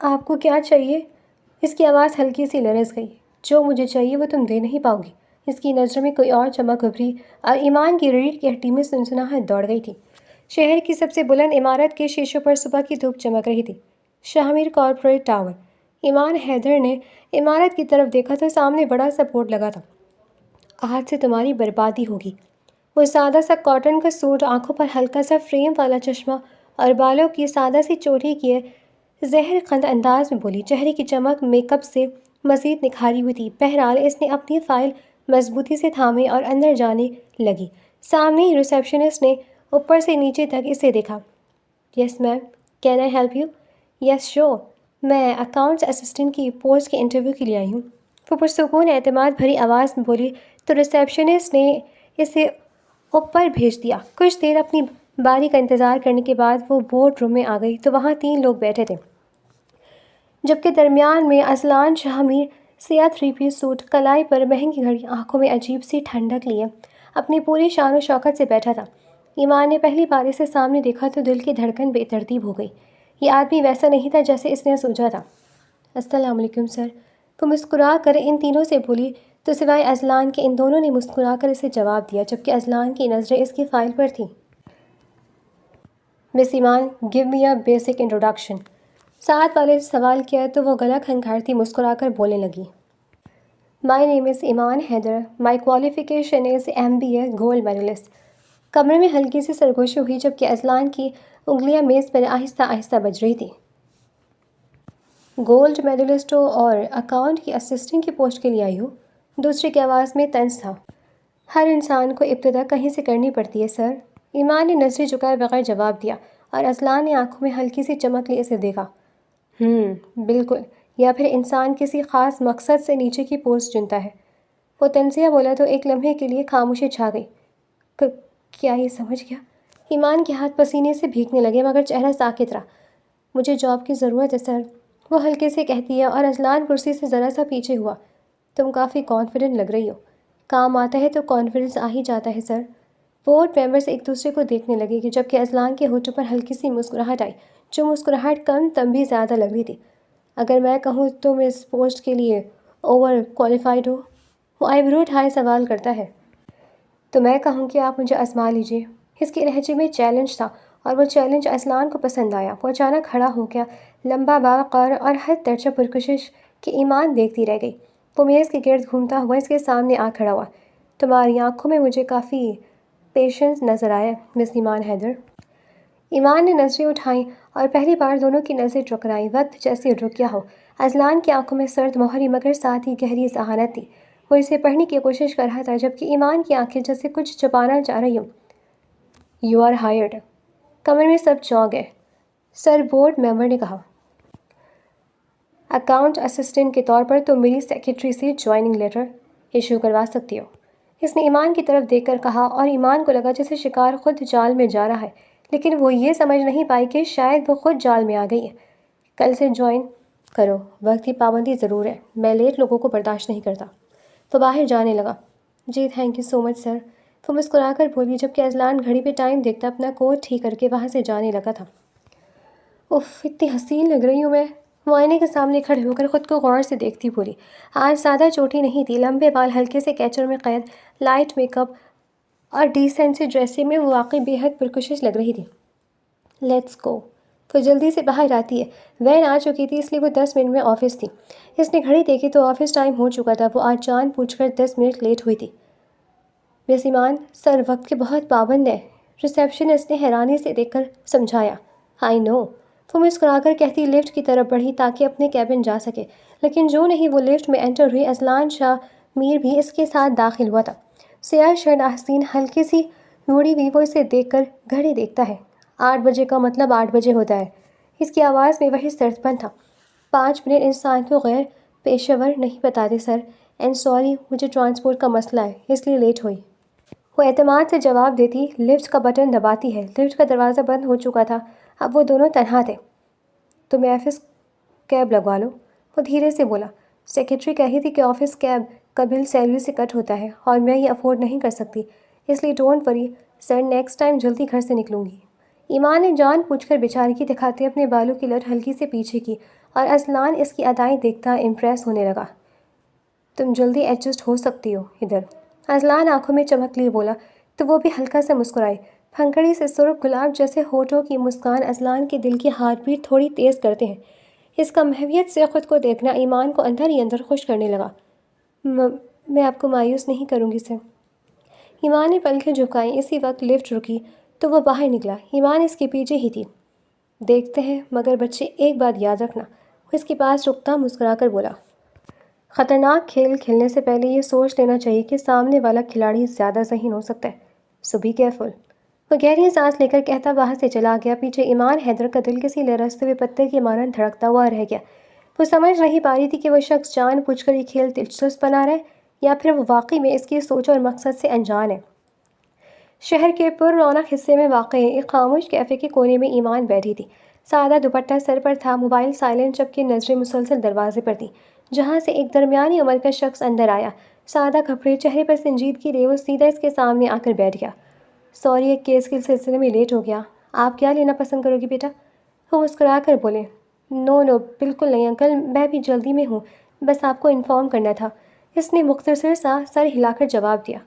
آپ کو کیا چاہیے؟ اس کی آواز ہلکی سی لرز گئی۔ جو مجھے چاہیے وہ تم دے نہیں پاؤ گی۔ اس کی نظر میں کوئی اور چمک ابھری اور ایمان کی ریڑھ کی ہڈی میں سنسناہٹ دوڑ گئی تھی۔ شہر کی سب سے بلند عمارت کے شیشوں پر صبح کی دھوپ چمک رہی تھی۔ شاہمیر کارپوریٹ ٹاور۔ ایمان حیدر نے عمارت کی طرف دیکھا تو سامنے بڑا سا بورڈ لگا تھا، آج سے تمہاری بربادی ہوگی۔ وہ سادہ سا کاٹن کا سوٹ، آنکھوں پر ہلکا سا فریم والا چشمہ اور بالوں کی سادہ سی چوٹی کیے زہر خند انداز میں بولی۔ چہرے کی چمک میک اپ سے مزید نکھاری ہوئی تھی۔ بہرحال اس نے اپنی فائل مضبوطی سے تھامی اور اندر جانے لگی۔ سامنے ہی ریسیپشنسٹ نے اوپر سے نیچے تک اسے دیکھا۔ یس میم، کین آئی ہیلپ یو؟ یس شور، میں اکاؤنٹس اسسٹنٹ کی پوسٹ کے انٹرویو کے لیے آئی ہوں، وہ پرسکون اعتماد بھری آواز میں بولی تو ریسیپشنسٹ نے اسے اوپر بھیج دیا۔ کچھ دیر اپنی باری کا انتظار کرنے کے بعد وہ بورڈ روم میں آ گئی تو وہاں 3 لوگ بیٹھے تھے، جبکہ درمیان میں اذلان شاہمیر سیاہ 3 پیس سوٹ، کلائی پر مہنگی گھڑی، آنکھوں میں عجیب سی ٹھنڈک لیے اپنی پوری شان و شوکت سے بیٹھا تھا۔ ایمان نے پہلی بار اسے سامنے دیکھا تو دل کی دھڑکن بے ترتیب ہو گئی۔ یہ آدمی ویسا نہیں تھا جیسے اس نے سوچا تھا۔ السلام علیکم سر، وہ مسکرا کر ان تینوں سے بولی تو سوائے اذلان کے ان دونوں نے مسکرا کر اسے جواب دیا، جبکہ اذلان کی نظریں اس کی فائل پر تھیں۔ مس ایمان، give me a basic introduction. ساتھ والے نے سوال کیا تو وہ گلا کھنکھاڑتی مسکرا کر بولنے لگی۔ مائی نیم از ایمان حیدر، مائی کوالیفیکیشن از MBA گولڈ میڈلسٹ۔ کمرے میں ہلکی سی سرگوشی ہوئی جبکہ اذلان کی انگلیاں میز پر آہستہ آہستہ بج رہی تھیں۔ گولڈ میڈلسٹ ہو اور اکاؤنٹ کی اسسٹنٹ کی پوسٹ کے لیے آئی ہو؟ دوسرے کی آواز میں طنز تھا۔ ہر انسان کو ابتدا کہیں سے کرنی پڑتی ہے سر، ایمان نے نظریں جھکائے بغیر جواب دیا اور اذلان نے آنکھوں میں ہلکی سی چمک لی اسے دیکھا۔ بالکل، یا پھر انسان کسی خاص مقصد سے نیچے کی پوسٹ چنتا ہے۔ وہ طنزیہ بولا تو ایک لمحے کے لیے خاموشی چھا گئی۔ کیا یہ سمجھ گیا؟ ایمان کے ہاتھ پسینے سے بھیگنے لگے مگر چہرہ ساکت رہا۔ مجھے جاب کی ضرورت ہے سر، وہ ہلکے سے کہتی ہے اور اذلان کرسی سے ذرا سا پیچھے ہوا۔ تم کافی کانفیڈنٹ لگ رہی ہو، کام آتا ہے تو کانفیڈنس آ ہی جاتا ہے سر۔ بورڈ ممبرز ایک دوسرے کو دیکھنے لگے کہ جبکہ اذلان کے ہونٹوں پر ہلکی سی مسکراہٹ آئی، جو مسکراہٹ کم تم بھی زیادہ لگ رہی تھی۔ اگر میں کہوں تم اس پوسٹ کے لیے اوور کوالیفائڈ ہو؟ وہ آئی برو اٹھائے سوال کرتا ہے۔ تو میں کہوں کہ آپ مجھے آزما لیجیے۔ اس کے لہجے میں چیلنج تھا اور وہ چیلنج اذلان کو پسند آیا۔ وہ اچانک کھڑا ہو گیا، لمبا باوقار اور حد درجہ پرکشش کہ ایمان دیکھتی رہ گئی۔ وہ میز کے گرد گھومتا ہوا اس کے سامنے آ کھڑا ہوا۔ تمہاری آنکھوں میں مجھے کافی پیشنس نظر آیا مس ایمان حیدر۔ ایمان نے نظریں اٹھائیں اور پہلی بار دونوں کی نظریں ٹکرائیں، وقت جیسے رک گیا ہو۔ اذلان کی آنکھوں میں سرد مہری مگر ساتھ ہی گہری ذہانت تھی۔ وہ اسے پڑھنے کی کوشش کر رہا تھا جبکہ ایمان کی آنکھیں جیسے کچھ چھپانا چاہ رہی ہوں۔ You are hired. کمرے میں سب چونک گئے۔ سر، بورڈ ممبر نے کہا، اکاؤنٹ اسسٹنٹ کے طور پر تم میری سیکرٹری سے جوائننگ لیٹر ایشو کروا سکتی ہو۔ اس نے ایمان کی طرف دیکھ کر کہا اور ایمان کو لگا جیسے شکار خود جال میں جا رہا ہے، لیکن وہ یہ سمجھ نہیں پائی کہ شاید وہ خود جال میں آ گئی ہے۔ کل سے جوائن کرو، وقت کی پابندی ضرور ہے، میں لیٹ لوگوں کو برداشت نہیں کرتا۔ تو باہر جانے لگا۔ جی تھینک یو سو مچ سر، وہ مسکرا کر بولی جبکہ اذلان گھڑی پہ ٹائم دیکھتا اپنا کوٹ ٹھیک کر کے وہاں سے جانے لگا تھا۔ اف، اتنی حسین لگ رہی ہوں میں، وہ آئینے کے سامنے کھڑے ہو کر خود کو غور سے دیکھتی بولی۔ آج سادہ چوٹی نہیں تھی، لمبے بال ہلکے سے کیچر میں قید، لائٹ میک اپ اور ڈیسنٹ سے ڈریسنگ میں وہ واقعی بے حد پرکشش لگ رہی تھی۔ لیٹس گو، وہ جلدی سے باہر آتی ہے۔ وین آ چکی تھی اس لیے وہ 10 منٹ میں آفس تھی۔ اس نے گھڑی دیکھی تو آفس ٹائم ہو چکا تھا۔ وہ آج جان پوچھ کر 10 منٹ لیٹ ہوئی تھی۔ مس ایمان، سر وقت کے بہت پابند ہے، ریسیپشنسٹ نے حیرانی سے دیکھ کر سمجھایا۔ آئی نو، وہ مسکرا کر کہتی لفٹ کی طرف بڑھی تاکہ اپنے کیبن جا سکے، لیکن جو نہیں وہ لفٹ میں انٹر ہوئی اذلان شاہ میر بھی اس کے ساتھ داخل ہوا تھا۔ سیاہ شرٹ آستین ہلکی سی موڑی ہوئی، وہ اسے دیکھ کر گھڑی دیکھتا ہے۔ 8 بجے کا مطلب 8 بجے ہوتا ہے۔ اس کی آواز میں وہی سرد پن تھا۔ 5 منٹ انسان کو غیر پیشہ ور نہیں بتاتے سر، اینڈ سوری مجھے ٹرانسپورٹ کا مسئلہ ہے اس لیے لیٹ ہوئی۔ وہ اعتماد سے جواب دیتی لفٹ کا بٹن دباتی ہے۔ لفٹ کا دروازہ بند ہو چکا تھا، اب وہ دونوں تنہا تھے۔ تم آفس کیب لگوا لو، وہ دھیرے سے بولا۔ سیکرٹری کہی تھی کہ آفس کیب کا بل سیلری سے کٹ ہوتا ہے اور میں یہ افورڈ نہیں کر سکتی، اس لیے don't worry sir, next time جلدی گھر سے نکلوں گی۔ ایمان نے جان پوچھ کر بیچارگی دکھاتے اپنے بالوں کی لٹ ہلکی سے پیچھے کی اور اذلان اس کی ادائیں دیکھتا امپریس ہونے لگا۔ تم جلدی ایڈجسٹ ہو سکتی ہو ادھر، اذلان آنکھوں میں چمک لیے بولا تو وہ بھی ہلکا سے مسکرائی۔ پھنکڑی سے سرخ گلاب جیسے ہونٹوں کی مسکان اذلان کے دل کی ہارٹ بیٹ تھوڑی تیز کرتے ہیں۔ اس کا محویت سے خود کو دیکھنا ایمان کو اندر ہی اندر خوش کرنے لگا۔ میں آپ کو مایوس نہیں کروں گی سر۔ ایمان نے پلکیں جھکائیں۔ اسی وقت لفٹ رکی تو وہ باہر نکلا۔ ایمان اس کے پیچھے ہی تھی۔ دیکھتے ہیں، مگر بچے ایک بات یاد رکھنا، وہ اس کے پاس رکتا مسکرا کر بولا۔ خطرناک کھیل کھیلنے سے پہلے یہ سوچ لینا چاہیے کہ سامنے والا کھلاڑی زیادہ ذہین ہو سکتا ہے، سو بی کیئرفل۔ وہ گہری سانس لے کر کہتا وہاں سے چلا گیا۔ پیچھے ایمان حیدر کا دل کسی لرزتے ہوئے پتے کے مانند دھڑکتا ہوا رہ گیا۔ وہ سمجھ نہیں پا رہی تھی کہ وہ شخص جان بوجھ کر یہ کھیل دلچسپ بنا رہا ہے یا پھر وہ واقعی میں اس کی سوچ اور مقصد سے انجان ہے۔ شہر کے پر رونق حصے میں واقع ایک خاموش کیفے کے کونے میں ایمان بیٹھی تھی۔ سادہ دوپٹہ سر پر تھا، موبائل سائلنٹ، جبکہ نظریں مسلسل دروازے پر تھیں جہاں سے ایک درمیانی عمر کا شخص اندر آیا۔ سادہ کپڑے، چہرے پر سنجیدگی رے وہ سیدھا اس کے سامنے آ کر بیٹھ گیا۔ سوری، ایک کیس کے سلسلے میں لیٹ ہو گیا، آپ کیا لینا پسند کرو گی بیٹا؟ وہ مسکرا کر بولے۔ نو بالکل نہیں انکل، میں بھی جلدی میں ہوں، بس آپ کو انفارم کرنا تھا، اس نے مختصر سا سر ہلا کر جواب دیا۔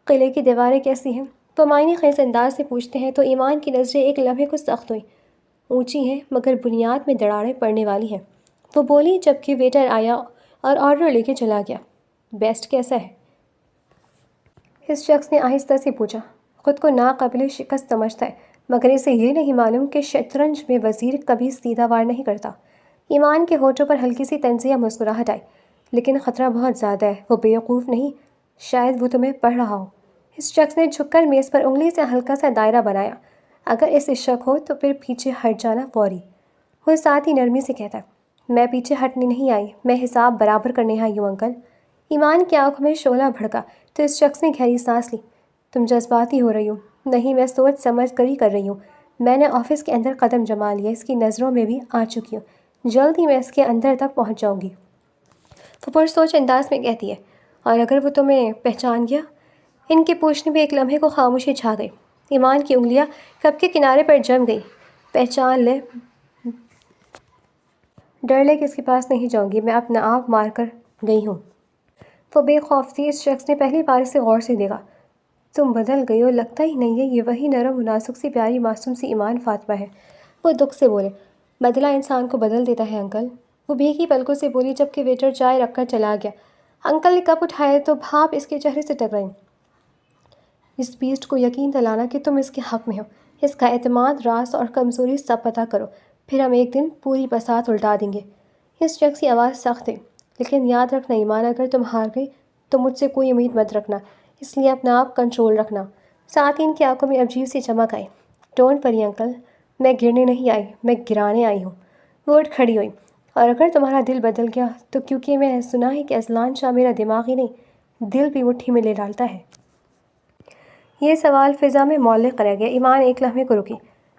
قلعے کی دیواریں کیسی ہیں؟ وہ معنی خیز انداز سے پوچھتے ہیں تو ایمان کی نظریں ایک لمحے کو سخت ہوئیں۔ اونچی ہیں مگر بنیاد میں دراڑیں پڑنے والی ہیں، وہ بولی جبکہ ویٹر آیا اور آرڈر لے کے چلا گیا۔ بیسٹ کیسا ہے؟ اس شخص نے آہستہ سے پوچھا۔ خود کو ناقابل شکست سمجھتا ہے مگر اسے یہ نہیں معلوم کہ شطرنج میں وزیر کبھی سیدھا وار نہیں کرتا۔ ایمان کے ہونٹوں پر ہلکی سی طنزیہ مسکراہٹ آئی۔ لیکن خطرہ بہت زیادہ ہے، وہ بیوقوف نہیں، شاید وہ تمہیں پڑھ رہا ہو۔ اس شخص نے جھک کر میز پر انگلی سے ہلکا سا دائرہ بنایا۔ اگر اسے شک ہو تو پھر پیچھے ہٹ جانا فوری۔ وہ ساتھ ہی نرمی سے کہتا ہے، میں پیچھے ہٹنے نہیں آئی، میں حساب برابر کرنے آئی ہوں انکل۔ ایمان کی آنکھوں میں شعلہ بھڑکا تو اس شخص نے گہری سانس لی۔ تم جذباتی ہو رہی ہو۔ نہیں، میں سوچ سمجھ کر ہی کر رہی ہوں۔ میں نے آفس کے اندر قدم جما لیا، اس کی نظروں میں بھی آ چکی ہوں، جلد ہی میں اس کے اندر تک پہنچ جاؤں گی۔ وہ پرسوچ انداز میں کہتی ہے، اور اگر وہ تمہیں پہچان گیا؟ ان کے پوچھنے میں ایک لمحے کو خاموشی چھا گئی۔ ایمان کی انگلیاں کپ کے کنارے پر جم گئی۔ پہچان لے، ڈر لے کہ اس کے پاس نہیں جاؤں گی، میں اپنا آپ مار کر گئی ہوں۔ وہ بے خوف تھی۔ اس شخص نے پہلی بار اسے غور سے دیکھا۔ تم بدل گئی ہو، لگتا ہی نہیں ہے یہ وہی نرم مناسب سی پیاری معصوم سی ایمان فاطمہ ہے۔ وہ دکھ سے بولے، بدلہ انسان کو بدل دیتا ہے انکل۔ وہ بھیگی پلکوں سے بولی جبکہ ویٹر چائے رکھ کر چلا گیا۔ انکل نے کپ اٹھایا تو بھاپ اس کے چہرے سے ٹکرائی۔ اس بیسٹ کو یقین دلانا کہ تم اس کے حق میں ہو، اس کا اعتماد، راز اور کمزوری سب پتہ کرو، پھر ہم ایک دن پوری بساط الٹا دیں گے۔ اس شخص کی آواز سخت ہے، لیکن یاد رکھنا ایمان، اگر تم ہار گئی تو مجھ سے کوئی امید مت رکھنا، اس لیے اپنا آپ کنٹرول رکھنا۔ ساتھ ہی ان کی آنکھوں میں عجیب سی چمک آئی۔ ڈونٹ وری انکل، میں گرنے نہیں آئی، میں گرانے آئی ہوں۔ وہ اٹھ کھڑی ہوئی۔ اور اگر تمہارا دل بدل گیا تو کیونکہ میں سنا ہے کہ اذلان شاہ میرا دماغ ہی نہیں، دل بھی مٹھی میں لے ڈالتا ہے۔ یہ سوال فضا میں معلق رہ گیا۔ ایمان ایک لمحے کو رکی۔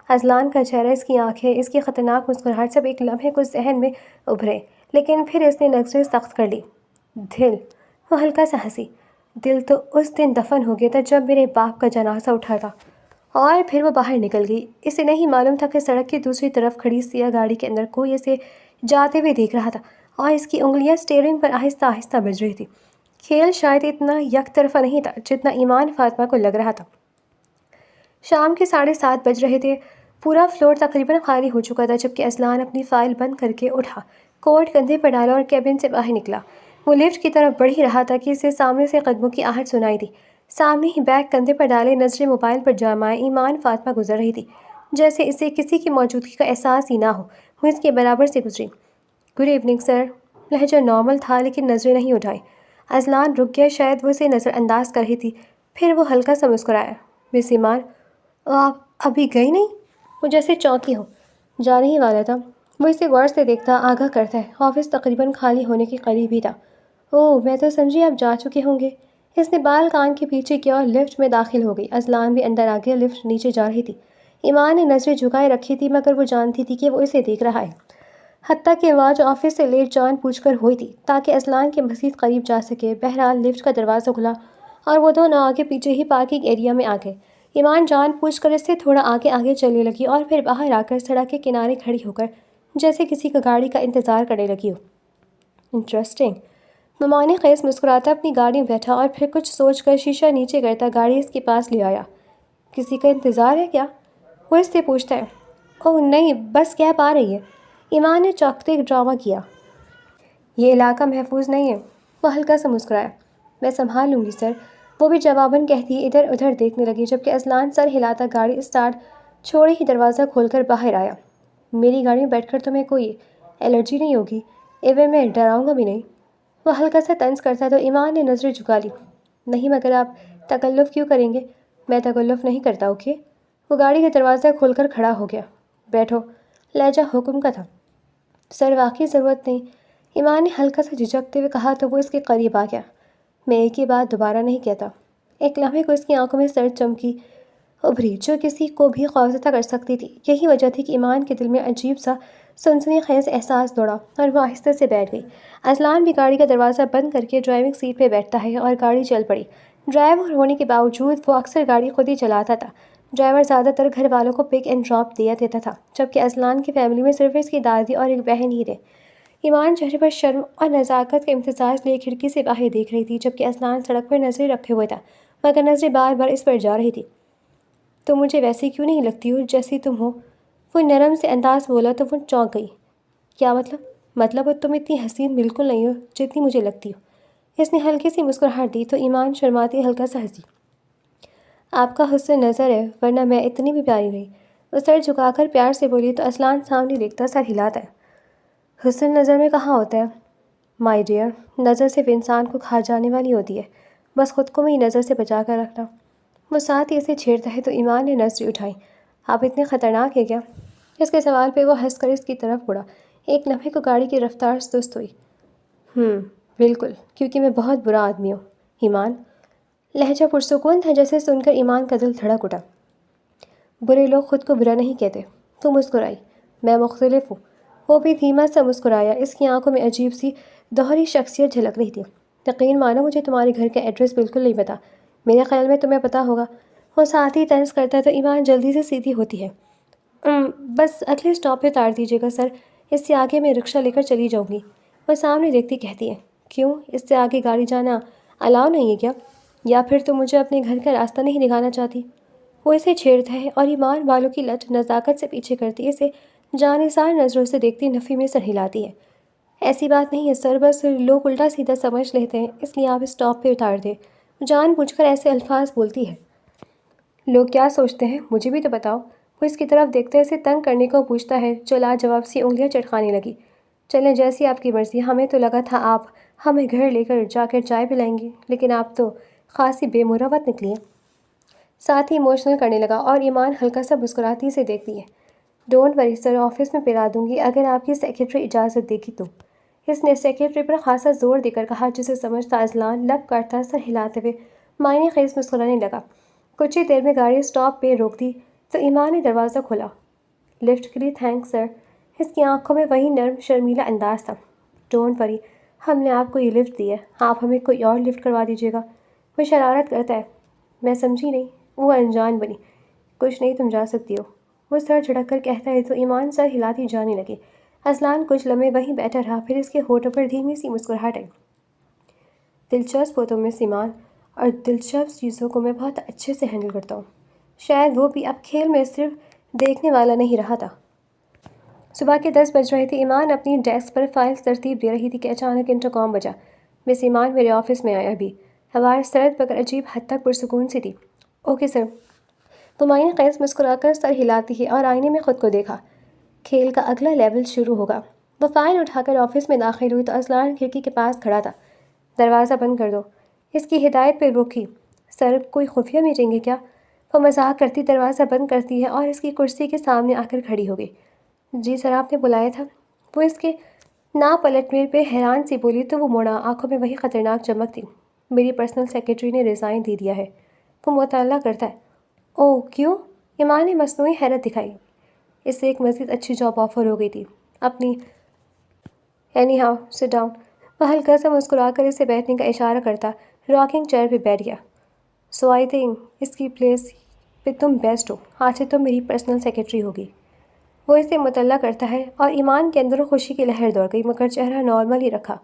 اذلان کا چہرہ، اس کی آنکھیں، اس کی خطرناک مسکراہٹ، سب ایک لمحے کو ذہن میں ابھرے، لیکن پھر اس نے نظریں سخت کر لی۔ دل، وہ ہلکا سا ہنسی، دل تو اس دن دفن ہو گیا تھا جب میرے باپ کا جنازہ اٹھا تھا۔ اور پھر وہ باہر نکل گئی۔ اسے نہیں معلوم تھا کہ سڑک کی دوسری طرف کھڑی سیاہ گاڑی کے اندر کوئی اسے جاتے ہوئے دیکھ رہا تھا اور اس کی انگلیاں اسٹیئرنگ پر آہستہ آہستہ بج رہی تھی۔ کھیل شاید اتنا یک طرفہ نہیں تھا جتنا ایمان فاطمہ کو لگ رہا تھا۔ شام کے 7:30 بج رہے تھے۔ پورا فلور تقریباً خالی ہو چکا تھا جبکہ اذلان اپنی فائل بند کر کے اٹھا، کوٹ کندھے پر ڈالا اور کیبن سے باہر نکلا۔ وہ لفٹ کی طرف بڑھ ہی رہا تھا کہ اسے سامنے سے قدموں کی آہٹ سنائی دی۔ سامنے ہی بیگ کندھے پر ڈالے، نظریں موبائل پر جمائے ایمان فاطمہ گزر رہی تھی، جیسے اسے کسی کی موجودگی کا احساس ہی نہ ہو۔ وہ اس کے برابر سے گزری۔ Good evening sir. لہجہ نارمل تھا لیکن نظریں نہیں اٹھائی۔ اذلان رک گیا، شاید وہ اسے نظر انداز کر رہی تھی۔ پھر وہ ہلکا سا مسکرایا۔ مس ایمان، آپ ابھی گئی نہیں؟ وہ جیسے چونکی ہو۔ جانے ہی والا تھا۔ وہ اسے غور سے دیکھتا آگاہ کرتا ہے، آفس تقریباً خالی ہونے کے قریب ہی تھا۔ اوہ، میں تو سمجھی آپ جا چکے ہوں گے۔ اس نے بال کان کے پیچھے کیا اور لفٹ میں داخل ہو گئی۔ اذلان بھی اندر آ گیا، لفٹ نیچے جا رہی تھی۔ ایمان نے نظریں جھکائے رکھی تھی مگر وہ جانتی تھی کہ وہ اسے دیکھ رہا ہے، حتیٰ کہ وہ آج آفس سے لیٹ جان پوچھ کر ہوئی تھی تاکہ اذلان کے مزید قریب جا سکے۔ بہرحال لفٹ کا دروازہ کھلا اور وہ دونوں آگے پیچھے ہی پارکنگ ایریا میں آ گئے۔ ایمان جان پوچھ کر اس سے تھوڑا آگے آگے چلنے لگی اور پھر باہر آ کر سڑک کے کنارے کھڑی ہو کر جیسے کسی کا گاڑی کا انتظار کرنے لگی ہو۔ انٹرسٹنگ۔ نعمانی خیز مسکراتا اپنی گاڑی میں بیٹھا اور پھر کچھ سوچ کر شیشہ نیچے کرتا گاڑی اس کے پاس لے آیا۔ کسی کا انتظار ہے کیا؟ وہ اس سے پوچھتا ہے۔ اوہ نہیں، بس کیب آ رہی ہے۔ ایمان نے چوکتے ڈرامہ کیا۔ یہ علاقہ محفوظ نہیں ہے۔ وہ ہلکا سا مسکرایا۔ میں سنبھال لوں گی سر، وہ بھی جواباً کہتی ادھر ادھر دیکھنے لگی جبکہ اذلان سر ہلاتا گاڑی اسٹارٹ چھوڑے ہی دروازہ کھول کر باہر آیا۔ میری گاڑی میں بیٹھ کر تمہیں کوئی الرجی نہیں ہوگی؟ ایوے میں ڈراؤں گا بھی نہیں۔ وہ ہلکا سا طنز کرتا تو ایمان نے نظریں جھکا لی۔ نہیں مگر آپ تکلف کیوں کریں گے؟ میں تکلف نہیں کرتا، اوکے؟ وہ گاڑی کا دروازہ کھول کر کھڑا ہو گیا۔ بیٹھو، لہجہ حکم کا تھا۔ سر واقعی ضرورت نہیں، ایمان نے ہلکا سا جھجکتے ہوئے کہا تو وہ اس کے قریب آ گیا۔ میں ایک ہی بات دوبارہ نہیں کہتا۔ ایک لمحے کو اس کی آنکھوں میں سرد چمکی ابھری جو کسی کو بھی خوفزدہ کر سکتی تھی۔ یہی وجہ تھی کہ ایمان کے دل میں عجیب سا سنسنی خیز احساس دوڑا اور وہ آہستہ سے بیٹھ گئی۔ اذلان بھی گاڑی کا دروازہ بند کر کے ڈرائیونگ سیٹ پہ بیٹھتا ہے اور گاڑی چل پڑی۔ ڈرائیور ہونے کے باوجود وہ اکثر گاڑی خود ہی چلاتا تھا۔ ڈرائیور زیادہ تر گھر والوں کو پک اینڈ ڈراپ دیا دیتا تھا، جبکہ اذلان کی فیملی میں صرف اس کی دادی اور ایک بہن ہی رہے۔ ایمان چہرے پر شرم اور نزاکت کا امتزاج لیے کھڑکی سے باہر دیکھ رہی تھی جبکہ اذلان سڑک پر نظریں رکھے ہوئے تھا، مگر نظریں بار بار اس پر جا رہی تھی۔ تم مجھے ویسی کیوں نہیں لگتی ہو جیسی تم ہو؟ وہ نرم سے انداز بولا تو وہ چونک گئی۔ کیا مطلب؟ مطلب تم اتنی حسین بالکل نہیں ہو جتنی مجھے لگتی ہو۔ اس نے ہلکی سی مسکراہٹ دی تو ایمان شرماتی ہلکا سا ہنسی۔ آپ کا حسن نظر ہے ورنہ میں اتنی بھی پیاری نہیں۔ وہ سر جھکا کر پیار سے بولی تو اذلان سامنے دیکھتا سر ہلاتا ہے۔ حسن نظر میں کہاں ہوتا ہے مائی ڈیئر، نظر صرف انسان کو کھا جانے والی ہوتی ہے، بس خود کو بھی نظر سے بچا کر رکھنا۔ وہ ساتھ ہی اسے چھیڑتا ہے تو ایمان نے نظریں اٹھائیں۔ آپ اتنے خطرناک ہیں کیا؟ اس کے سوال پہ وہ ہنس کر اس کی طرف مڑا۔ ایک لمحے کو گاڑی کی رفتار سست ہوئی۔ بالکل، کیونکہ میں بہت برا آدمی ہوں ایمان۔ لہجہ پرسکون تھا جیسے سن کر ایمان کا دل دھڑک اٹھا۔ برے لوگ خود کو برا نہیں کہتے۔ تو مسکرائی۔ میں مختلف ہوں۔ وہ بھی دھیما سا مسکرایا۔ اس کی آنکھوں میں عجیب سی دوہری شخصیت جھلک رہی تھی۔ یقین مانو مجھے تمہارے گھر کا ایڈریس بالکل نہیں پتہ، میرے خیال میں تمہیں پتہ ہوگا۔ وہ ساتھ ہی طنز کرتا تو ایمان جلدی سے سیدھی ہوتی ہے۔ بس اگلے اسٹاپ پہ اتار دیجیے گا سر، اس سے آگے میں رکشہ لے کر چلی جاؤں گی۔ وہ سامنے دیکھتی کہتی ہے۔ کیوں، اس سے آگے گاڑی جانا الاؤ نہیں ہے کیا؟ یا پھر تم مجھے اپنے گھر کا راستہ نہیں دکھانا چاہتی؟ وہ اسے چھیڑتا ہے اور ایمان بالوں کی لٹ نزاکت سے پیچھے کرتی اسے جانثار نظروں سے دیکھتی نفی میں سر ہلاتی ہے۔ ایسی بات نہیں ہے سر، بس لوگ الٹا سیدھا سمجھ لیتے ہیں، اس لیے آپ اسٹاپ پہ اتار دیں۔ جان بوجھ کر ایسے الفاظ بولتی ہے۔ لوگ کیا سوچتے ہیں مجھے بھی تو بتاؤ۔ وہ اس کی طرف دیکھتے اسے تنگ کرنے کو پوچھتا ہے جو لاجواب سی انگلیاں چٹکانے لگی۔ چلیں جیسی آپ کی مرضی، ہمیں تو لگا تھا آپ ہمیں گھر لے کر جا کر چائے پلائیں گی، لیکن آپ تو خاصی بے مروت نکلی ہیں۔ ساتھ ہی ایموشنل کرنے لگا اور ایمان ہلکا سا مسکراتی سے دیکھتی ہے۔ ڈونٹ وری سر، آفس میں پلا دوں گی اگر آپ کی سیکرٹری اجازت دے گی تو۔ اس نے سیکرٹری پر خاصا زور دے کر کہا جسے سمجھتا اذلان لب کاٹتا سر ہلاتے ہوئے معنی خیز مسکرانے لگا۔ کچھ ہی دیر میں گاڑی اسٹاپ پہ روک دی تو ایمان نے دروازہ کھولا۔ لفٹ کے لیے تھینکس سر۔ اس کی آنکھوں میں وہی نرم شرمیلا انداز تھا۔ ڈونٹ وری، ہم نے آپ کو یہ لفٹ دی ہے، آپ ہمیں کوئی اور لفٹ کروا دیجیے گا۔ وہ شرارت کرتا ہے۔ میں سمجھی نہیں۔ وہ انجان بنی۔ کچھ نہیں، تم جا سکتی ہو، وہ سر جھٹک کر کہتا ہے تو ایمان سر ہلاتی جانے لگی۔ اذلان کچھ لمحے وہیں بیٹھا رہا، پھر اس کے ہونٹوں پر دھیمی سی مسکراہٹ آئی۔ دلچسپ ہو تم مس ایمان، اور دلچسپ چیزوں کو میں بہت اچھے سے ہینڈل کرتا ہوں۔ شاید وہ بھی اب کھیل میں صرف دیکھنے والا نہیں رہا تھا۔ صبح کے 10 بج رہے تھے۔ ایمان اپنی ڈیسک پر فائلز ترتیب دے رہی تھی کہ اچانک انٹرکام بجا۔ مس ایمان میرے آفس میں آیا ابھی۔ آواز سرد مگر عجیب حد تک پرسکون سی تھی۔ Okay sir. وہ معنی خیز مسکرا کر سر ہلاتی ہے اور آئینے میں خود کو دیکھا۔ کھیل کا اگلا لیول شروع ہوگا۔ وہ فائل اٹھا کر آفس میں داخل ہوئی تو اذلان کھڑکی کے پاس کھڑا تھا۔ دروازہ بند کر دو، اس کی ہدایت پہ روکی۔ سر، کوئی خفیہ میٹنگ ہے کیا؟ وہ مذاق کرتی دروازہ بند کرتی ہے اور اس کی کرسی کے سامنے آ کر کھڑی ہو گئی۔ جی سر، آپ نے بلایا تھا؟ وہ اس کے نہ پلٹنے پہ حیران سی بولی تو وہ مڑا، آنکھوں میں وہی خطرناک چمک تھی۔ میری پرسنل سیکرٹری نے ریزائن دے دیا ہے۔ وہ مطالعہ کرتا ہے۔ اوہ کیوں؟ ایمان نے مصنوعی حیرت دکھائی۔ اس سے ایک مزید اچھی جاب آفر ہو گئی تھی اپنی۔ Any how sit down. وہ ہلکا سا مسکرا کر اسے بیٹھنے کا اشارہ کرتا راکنگ چیئر پہ بیٹھ گیا۔ سو آئی تھنک اس کی پلیس پھر تم بیسٹ ہو، آج سے تم میری پرسنل سیکرٹری ہوگی۔ وہ اسے مطلع کرتا ہے اور ایمان کے اندر خوشی کی لہر دوڑ گئی، مگر چہرہ نارمل ہی رکھا۔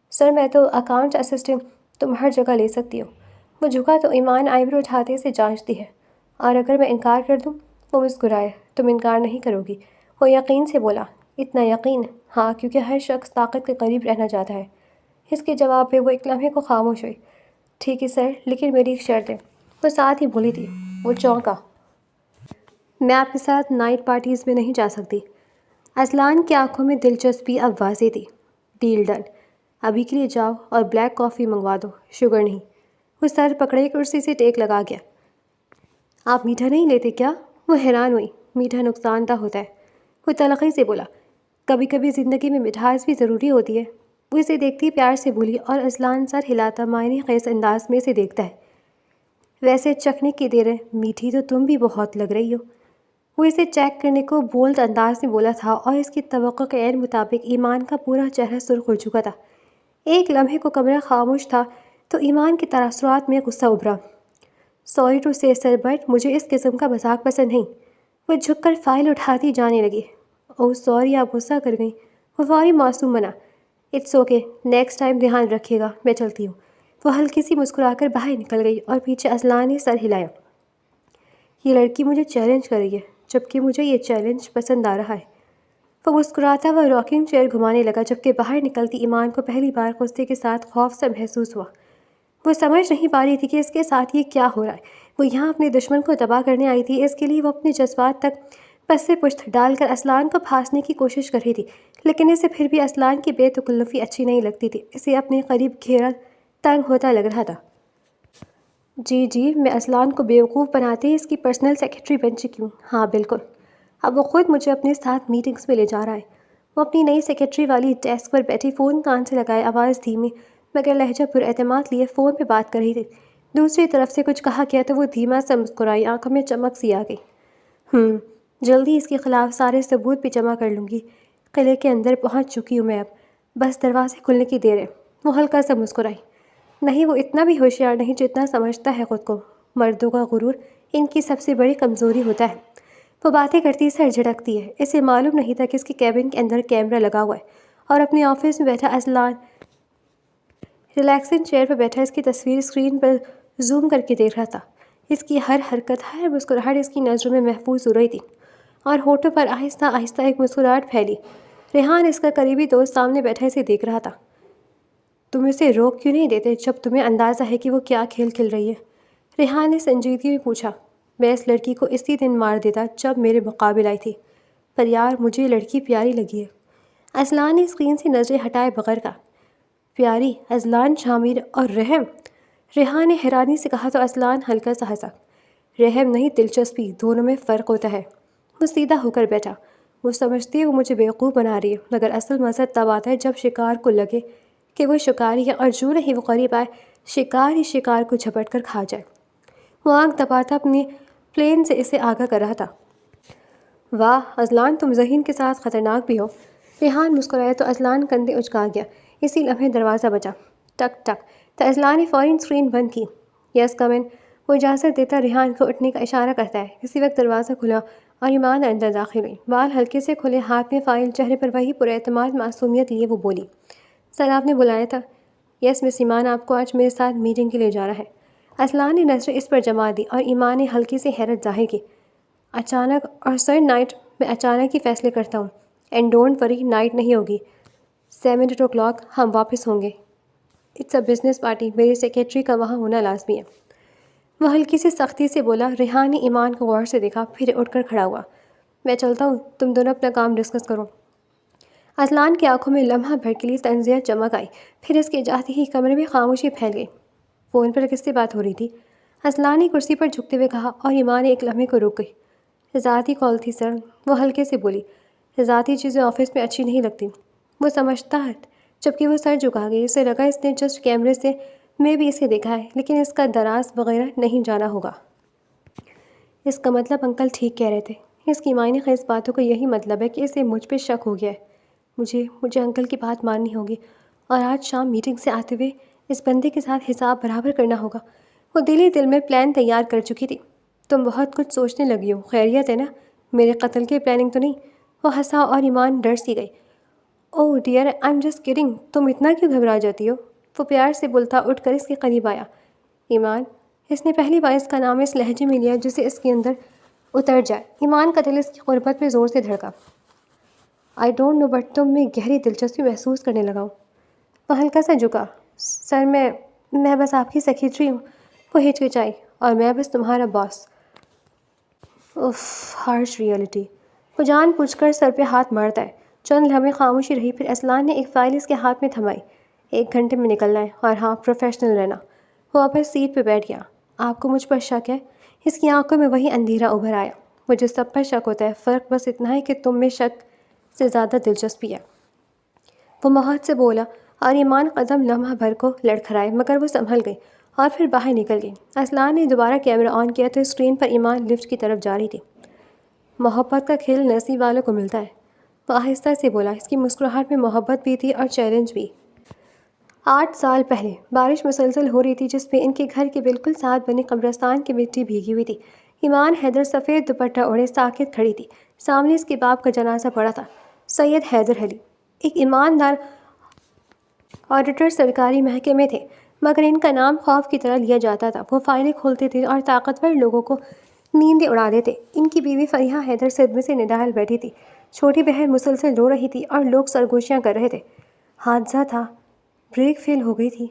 سر میں تو اکاؤنٹ اسسٹنٹ، تم ہر جگہ لے سکتی ہو۔ وہ جھکا تو ایمان آئی برو اٹھاتے اسے جانچتی ہے۔ اور اگر میں انکار کر دوں؟ وہ مسکرائے۔ تم انکار نہیں کرو گی؟ وہ یقین سے بولا۔ اتنا یقین؟ ہاں، کیونکہ ہر شخص طاقت کے قریب رہنا چاہتا ہے۔ اس کے جواب پہ وہ ایک لمحے کو خاموش ہوئی۔ ٹھیک ہے سر، لیکن میری ایک شرط ہے۔ وہ ساتھ ہی بولی تھی۔ وہ چونکا۔ میں آپ کے ساتھ نائٹ پارٹیز میں نہیں جا سکتی۔ اذلان کی آنکھوں میں دلچسپی اب واضح تھی۔ Deal done. ابھی کے لیے جاؤ اور بلیک کافی منگوا دو، شوگر نہیں۔ وہ سر پکڑے کرسی سے ٹیک لگا گیا۔ آپ میٹھا نہیں لیتے کیا؟ وہ حیران ہوئی۔ میٹھا نقصان دہ ہوتا ہے۔ وہ تلخی سے بولا۔ کبھی کبھی زندگی میں مٹھاس بھی ضروری ہوتی ہے۔ وہ اسے دیکھتی پیار سے بولی اور اذلان سر ہلاتا معنی خیز انداز میں اسے دیکھتا ہے۔ ویسے چکھنے کی دیر ہے، میٹھی تو تم بھی بہت لگ رہی ہو۔ وہ اسے چیک کرنے کو بولڈ انداز میں بولا تھا اور اس کی توقع کے عین مطابق ایمان کا پورا چہرہ سرخ ہو چکا تھا۔ ایک لمحے کو کمرہ خاموش تھا تو ایمان کے تاثرات میں غصہ ابھرا۔ سوری ٹو سے سر، بٹ مجھے اس قسم کا مذاق پسند نہیں۔ وہ جھک کر فائل اٹھاتی جانے لگی۔ اوہ سوری، آپ غصہ کر گئیں۔ وہ فوری معصوم بنا۔ اٹس اوکے، نیکسٹ ٹائم دھیان رکھیے گا، میں چلتی ہوں۔ وہ ہلکی سی مسکرا کر باہر نکل گئی اور پیچھے اذلان نے سر ہلایا۔ یہ لڑکی مجھے چیلنج کر رہی ہے، جبکہ مجھے یہ چیلنج پسند آ رہا ہے۔ وہ مسکراتا ہوا راکنگ چیئر گھمانے لگا، جبکہ باہر نکلتی ایمان کو پہلی بار غصے کے ساتھ خوف سا محسوس ہوا۔ وہ سمجھ نہیں پا رہی تھی کہ اس کے ساتھ یہ کیا ہو رہا ہے۔ وہ یہاں اپنے دشمن کو تباہ کرنے آئی تھی، اس کے لیے وہ اپنے جذبات تک پس پشت ڈال کر اذلان کو پھانسنے کی کوشش کر رہی تھی، لیکن اسے پھر بھی اذلان کی بے تکلفی اچھی نہیں لگتی تھی۔ اسے اپنے قریب گھیرا تنگ ہوتا لگ رہا تھا۔ جی میں اذلان کو بیوقوف بناتے ہی اس کی پرسنل سیکرٹری بن چکی ہوں۔ ہاں بالکل۔ اب وہ خود مجھے اپنے ساتھ میٹنگز میں لے جا رہا ہے۔ وہ اپنی نئی سیکرٹری والی ڈیسک پر بیٹھی فون کان سے لگائے، آواز دھیمی مگر لہجہ پر اعتماد لیے فون پہ بات کر رہی تھی۔ دوسری طرف سے کچھ کہا گیا تو وہ دھیما سا مسکرائی، آنکھوں میں چمک سی آ گئی۔ جلدی اس کے خلاف سارے ثبوت بھی جمع کر لوں گی۔ قلعے کے اندر پہنچ چکی ہوں میں اب، بس دروازے کھلنے کی دیر ہے۔ وہ ہلکا سا مسکرائی۔ نہیں، وہ اتنا بھی ہوشیار نہیں جتنا سمجھتا ہے خود کو۔ مردوں کا غرور ان کی سب سے بڑی کمزوری ہوتا ہے۔ وہ باتیں کرتی سر جھٹکتی ہے۔ اسے معلوم نہیں تھا کہ اس کے کیبن کے اندر کیمرہ لگا ہوا ہے اور اپنے آفس میں بیٹھا اذلان ریلیکسنگ چیئر پر بیٹھا اس کی تصویر اسکرین پر زوم کر کے دیکھ رہا تھا۔ اس کی ہر حرکت، ہر مسکراہٹ اس کی نظروں میں محفوظ ہو رہی تھی اور ہونٹوں پر آہستہ آہستہ ایک مسکراہٹ پھیلی۔ ریحان اس کا قریبی دوست سامنے بیٹھا اسے دیکھ رہا تھا۔ تم اسے روک کیوں نہیں دیتے جب تمہیں اندازہ ہے کہ وہ کیا کھیل کھیل رہی ہے؟ ریحان نے سنجیدگی میں پوچھا۔ میں اس لڑکی کو اسی دن مار دیتا جب میرے مقابل آئی تھی، پر یار مجھے یہ لڑکی پیاری لگی ہے۔ اذلان نے اسکرین سے نظریں ہٹائے بغیر کہا۔ پیاری؟ اذلان شامر اور رحم؟ ریحان نے حیرانی سے کہا تو اذلان ہلکا سا ہنسا۔ رحم نہیں، دلچسپی، دونوں میں فرق ہوتا ہے۔ وہ سیدھا ہو کر بیٹھا۔ وہ سمجھتی ہے وہ مجھے بیوقوف بنا رہی ہے، مگر اصل مزہ تب آتا ہے جب شکار کو لگے کہ وہ شکاری ہے اور جو نہیں وہ قریب آئے، شکار ہی شکار کو جھپٹ کر کھا جائے۔ وہ آنکھ دباتا اپنی پلین سے اسے آگاہ کر رہا تھا۔ واہ اذلان، تم ذہین کے ساتھ خطرناک بھی ہو۔ ریحان مسکرایا تو اذلان کندھے اچکا گیا۔ اسی لمحے دروازہ بجا۔ ٹک ٹک تو اذلان نے فوراً اسکرین بند کی۔ یس کم ان۔ وہ اجازت دیتا ریحان کو اٹھنے کا اشارہ کرتا ہے۔ اسی وقت دروازہ کھلا اور ایمان اندر داخل ہوئی۔ بال ہلکے سے کھلے، ہاتھ میں فائل، چہرے پر وہی پر اعتماد معصومیت لیے وہ بولی۔ سر آپ نے بلایا تھا؟ یس مس ایمان، آپ کو آج میرے ساتھ میٹنگ کے لیے جانا ہے۔ اذلان نے نظریں اس پر جما دی اور ایمان نے ہلکی سی حیرت ظاہر کی۔ اچانک؟ اور سر نائٹ؟ میں اچانک ہی فیصلے کرتا ہوں۔ اینڈ ڈونٹ وری، نائٹ نہیں ہوگی، 7 o'clock ہم واپس ہوں گے۔ اٹس اے بزنس پارٹی، میری سیکرٹری کا وہاں ہونا لازمی ہے۔ وہ ہلکی سی سختی سے بولا۔ ریحان نے ایمان کو غور سے دیکھا، پھر اٹھ کر کھڑا ہوا۔ میں چلتا ہوں، تم دونوں اپنا کام ڈسکس کرو۔ اذلان کی آنکھوں میں لمحہ بھر کے لیے طنزیہ چمک آئی، پھر اس کے جاتے ہی کمرے میں خاموشی پھیل گئی۔ فون پر کس سے بات ہو رہی تھی؟ اذلان نے کرسی پر جھکتے ہوئے کہا اور ایمان ایک لمحے کو رک گئی۔ ذاتی کال تھی سر، وہ ہلکے سے بولی۔ ذاتی چیزیں آفس میں اچھی نہیں لگتی۔ وہ سمجھتا ہے، جبکہ وہ سر جھکا گئی۔ اسے لگا اس نے جسٹ کیمرے سے میں بھی اسے دیکھا ہے، لیکن اس کا دراز وغیرہ نہیں جانا ہوگا۔ اس کا مطلب انکل ٹھیک کہہ رہے تھے۔ اس کی معنی خیز باتوں کا یہی مطلب ہے کہ اسے مجھ پہ شک ہو گیا ہے۔ مجھے انکل کی بات ماننی ہوگی اور آج شام میٹنگ سے آتے ہوئے اس بندے کے ساتھ حساب برابر کرنا ہوگا۔ وہ دل ہی دل میں پلان تیار کر چکی تھی۔ تم بہت کچھ سوچنے لگی ہو، خیریت ہے نا؟ میرے قتل کی پلاننگ تو نہیں؟ وہ ہنسا اور ایمان ڈر سی گئی۔ Oh dear I am just kidding, تم اتنا کیوں گھبرا جاتی ہو؟ وہ پیار سے بولتا اٹھ کر اس کے قریب آیا۔ ایمان، اس نے پہلی بار اس کا نام اس لہجے میں لیا جسے اس کے اندر اتر جائے۔ ایمان کا دل اس کی قربت میں زور سے دھڑکا۔ آئی ڈونٹ نو بٹ تم میں گہری دلچسپی محسوس کرنے لگا ہوں۔ وہ ہلکا سا جھکا۔ سر میں بس آپ کی سیکریٹری ہوں۔ وہ ہچکچائی۔ اور میں بس تمہارا باس۔ If, harsh reality. وہ جان بوجھ کر سر پہ ہاتھ مارتا ہے۔ چند لمحے خاموشی رہی، پھر اسلان نے ایک فائل اس کے ہاتھ میں تھمائی۔ 1 گھنٹے میں نکلنا ہے، اور ہاں پروفیشنل رہنا۔ وہ واپس سیٹ پہ بیٹھ گیا۔ آپ کو مجھ پر شک ہے؟ اس کی آنکھوں میں وہی اندھیرا ابھر آیا۔ مجھے سب پر شک ہوتا ہے، فرق بس اتنا ہے کہ تم میں شک سے زیادہ دلچسپی ہے۔ وہ محت سے بولا، اور ایمان قدم لمحہ بھر کو لڑکھڑائے، مگر وہ سنبھل گئی اور پھر باہر نکل گئی۔ اسلان نے دوبارہ کیمرہ آن کیا تو اسکرین پر ایمان لفٹ کی طرف جا رہی تھی۔ محبت کا کھیل نصیب والوں کو ملتا ہے، وہ آہستہ سے بولا۔ اس کی مسکراہٹ میں محبت بھی تھی اور چیلنج بھی۔ 8 سال پہلے بارش مسلسل ہو رہی تھی، جس پہ ان کے گھر کے بالکل ساتھ بنے قبرستان کی مٹی بھیگی ہوئی تھی۔ ایمان حیدر سفید دوپٹہ اوڑھے ساکت کھڑی تھی۔ سامنے اس کے باپ کا جنازہ پڑا تھا، سید حیدر علی، ایک ایماندار آڈیٹر سرکاری محکمے تھے، مگر ان کا نام خوف کی طرح لیا جاتا تھا۔ وہ فائلیں کھولتے تھے اور طاقتور لوگوں کو نیندیں اڑا دیتے۔ ان کی بیوی فریحہ حیدر صدمے سے نڈال بیٹھی تھی۔ چھوٹی بہن مسلسل رو رہی تھی اور لوگ سرگوشیاں کر رہے تھے۔ حادثہ تھا، بریک فیل ہو گئی تھی۔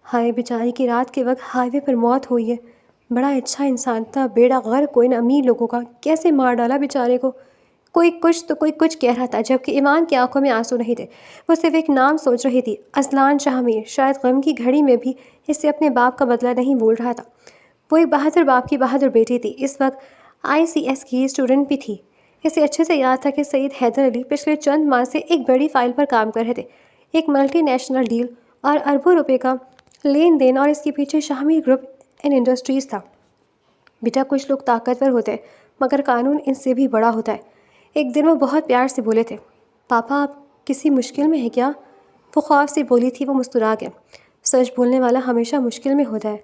ہائے بیچاری کی رات کے وقت ہائی وے پر موت ہوئی ہے۔ بڑا اچھا انسان تھا، بیڑا غرق کوئی نہ امیر لوگوں کا، کیسے مار ڈالا بیچارے کو۔ کوئی کچھ تو کوئی کچھ کہہ رہا تھا، جبکہ ایمان کی آنکھوں میں آنسو نہیں تھے۔ وہ صرف ایک نام سوچ رہی تھی، اسلان شاہ میر۔ شاید غم کی گھڑی میں بھی اس سے اپنے باپ کا بدلہ نہیں بھول رہا تھا۔ وہ ایک بہادر باپ کی بہادر بیٹی تھی، اس وقت ICS کی اسٹوڈنٹ بھی تھی۔ اسے اچھے سے یاد تھا کہ سید حیدر علی پچھلے چند ماہ سے ایک بڑی فائل پر کام کر رہے تھے، ایک ملٹی نیشنل ڈیل اور اربوں روپے کا لین دین، اور اس کے پیچھے شاہ میر گروپ اینڈ انڈسٹریز تھا۔ بیٹا، کچھ لوگ طاقتور ہوتے ہیں، مگر قانون ان سے بھی بڑا ہوتا ہے۔ ایک دن وہ بہت پیار سے بولے تھے، پاپا آپ کسی مشکل میں ہیں کیا؟ وہ خوف سے بولی تھی۔ وہ مسکرا گیا۔ سچ بولنے والا ہمیشہ مشکل میں ہوتا ہے۔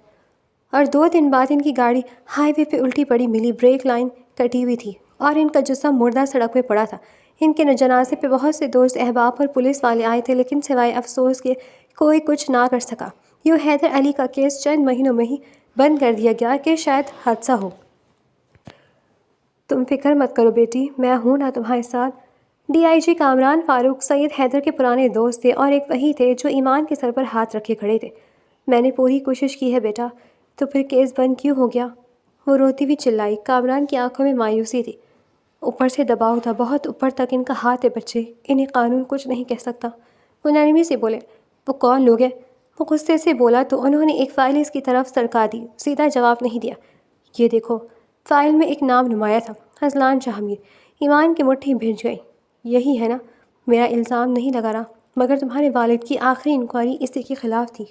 اور 2 دن بعد ان کی گاڑی ہائی وے پہ الٹی پڑی ملی، بریک لائن کٹی ہوئی تھی اور ان کا جسم مردہ سڑک پہ پڑا تھا۔ ان کے جنازے پہ بہت سے دوست احباب اور پولیس والے آئے تھے، لیکن سوائے افسوس کے کوئی کچھ نہ کر سکا۔ یوں حیدر علی کا کیس چند مہینوں میں ہی بند کر دیا گیا کہ شاید حادثہ ہو۔ تم فکر مت کرو بیٹی، میں ہوں نا تمہارے ساتھ۔ DIG کامران فاروق سید حیدر کے پرانے دوست تھے، اور ایک وہی تھے جو ایمان کے سر پر ہاتھ رکھے کھڑے تھے۔ میں نے پوری کوشش کی ہے بیٹا، تو پھر کیس بند کیوں ہو گیا؟ وہ روتی ہوئی چلائی۔ کامران کی آنکھوں میں مایوسی تھی۔ اوپر سے دباؤ تھا، بہت اوپر تک ان کا ہاتھ ہے بچے، انہیں قانون کچھ نہیں کہہ سکتا۔ وہ نرمی سے بولے، وہ کون لوگ ہیں؟ وہ غصے سے بولا تو انہوں نے ایک فائل اس کی طرف سرکا دی، سیدھا جواب نہیں دیا۔ یہ دیکھو۔ فائل میں ایک نام نمایاں تھا، اسلان شاہ میر۔ ایمان کی مٹھی بھیج گئی۔ یہی ہے نا؟ میرا الزام نہیں لگا رہا، مگر تمہارے والد کی آخری انکوائری اسی کے خلاف تھی۔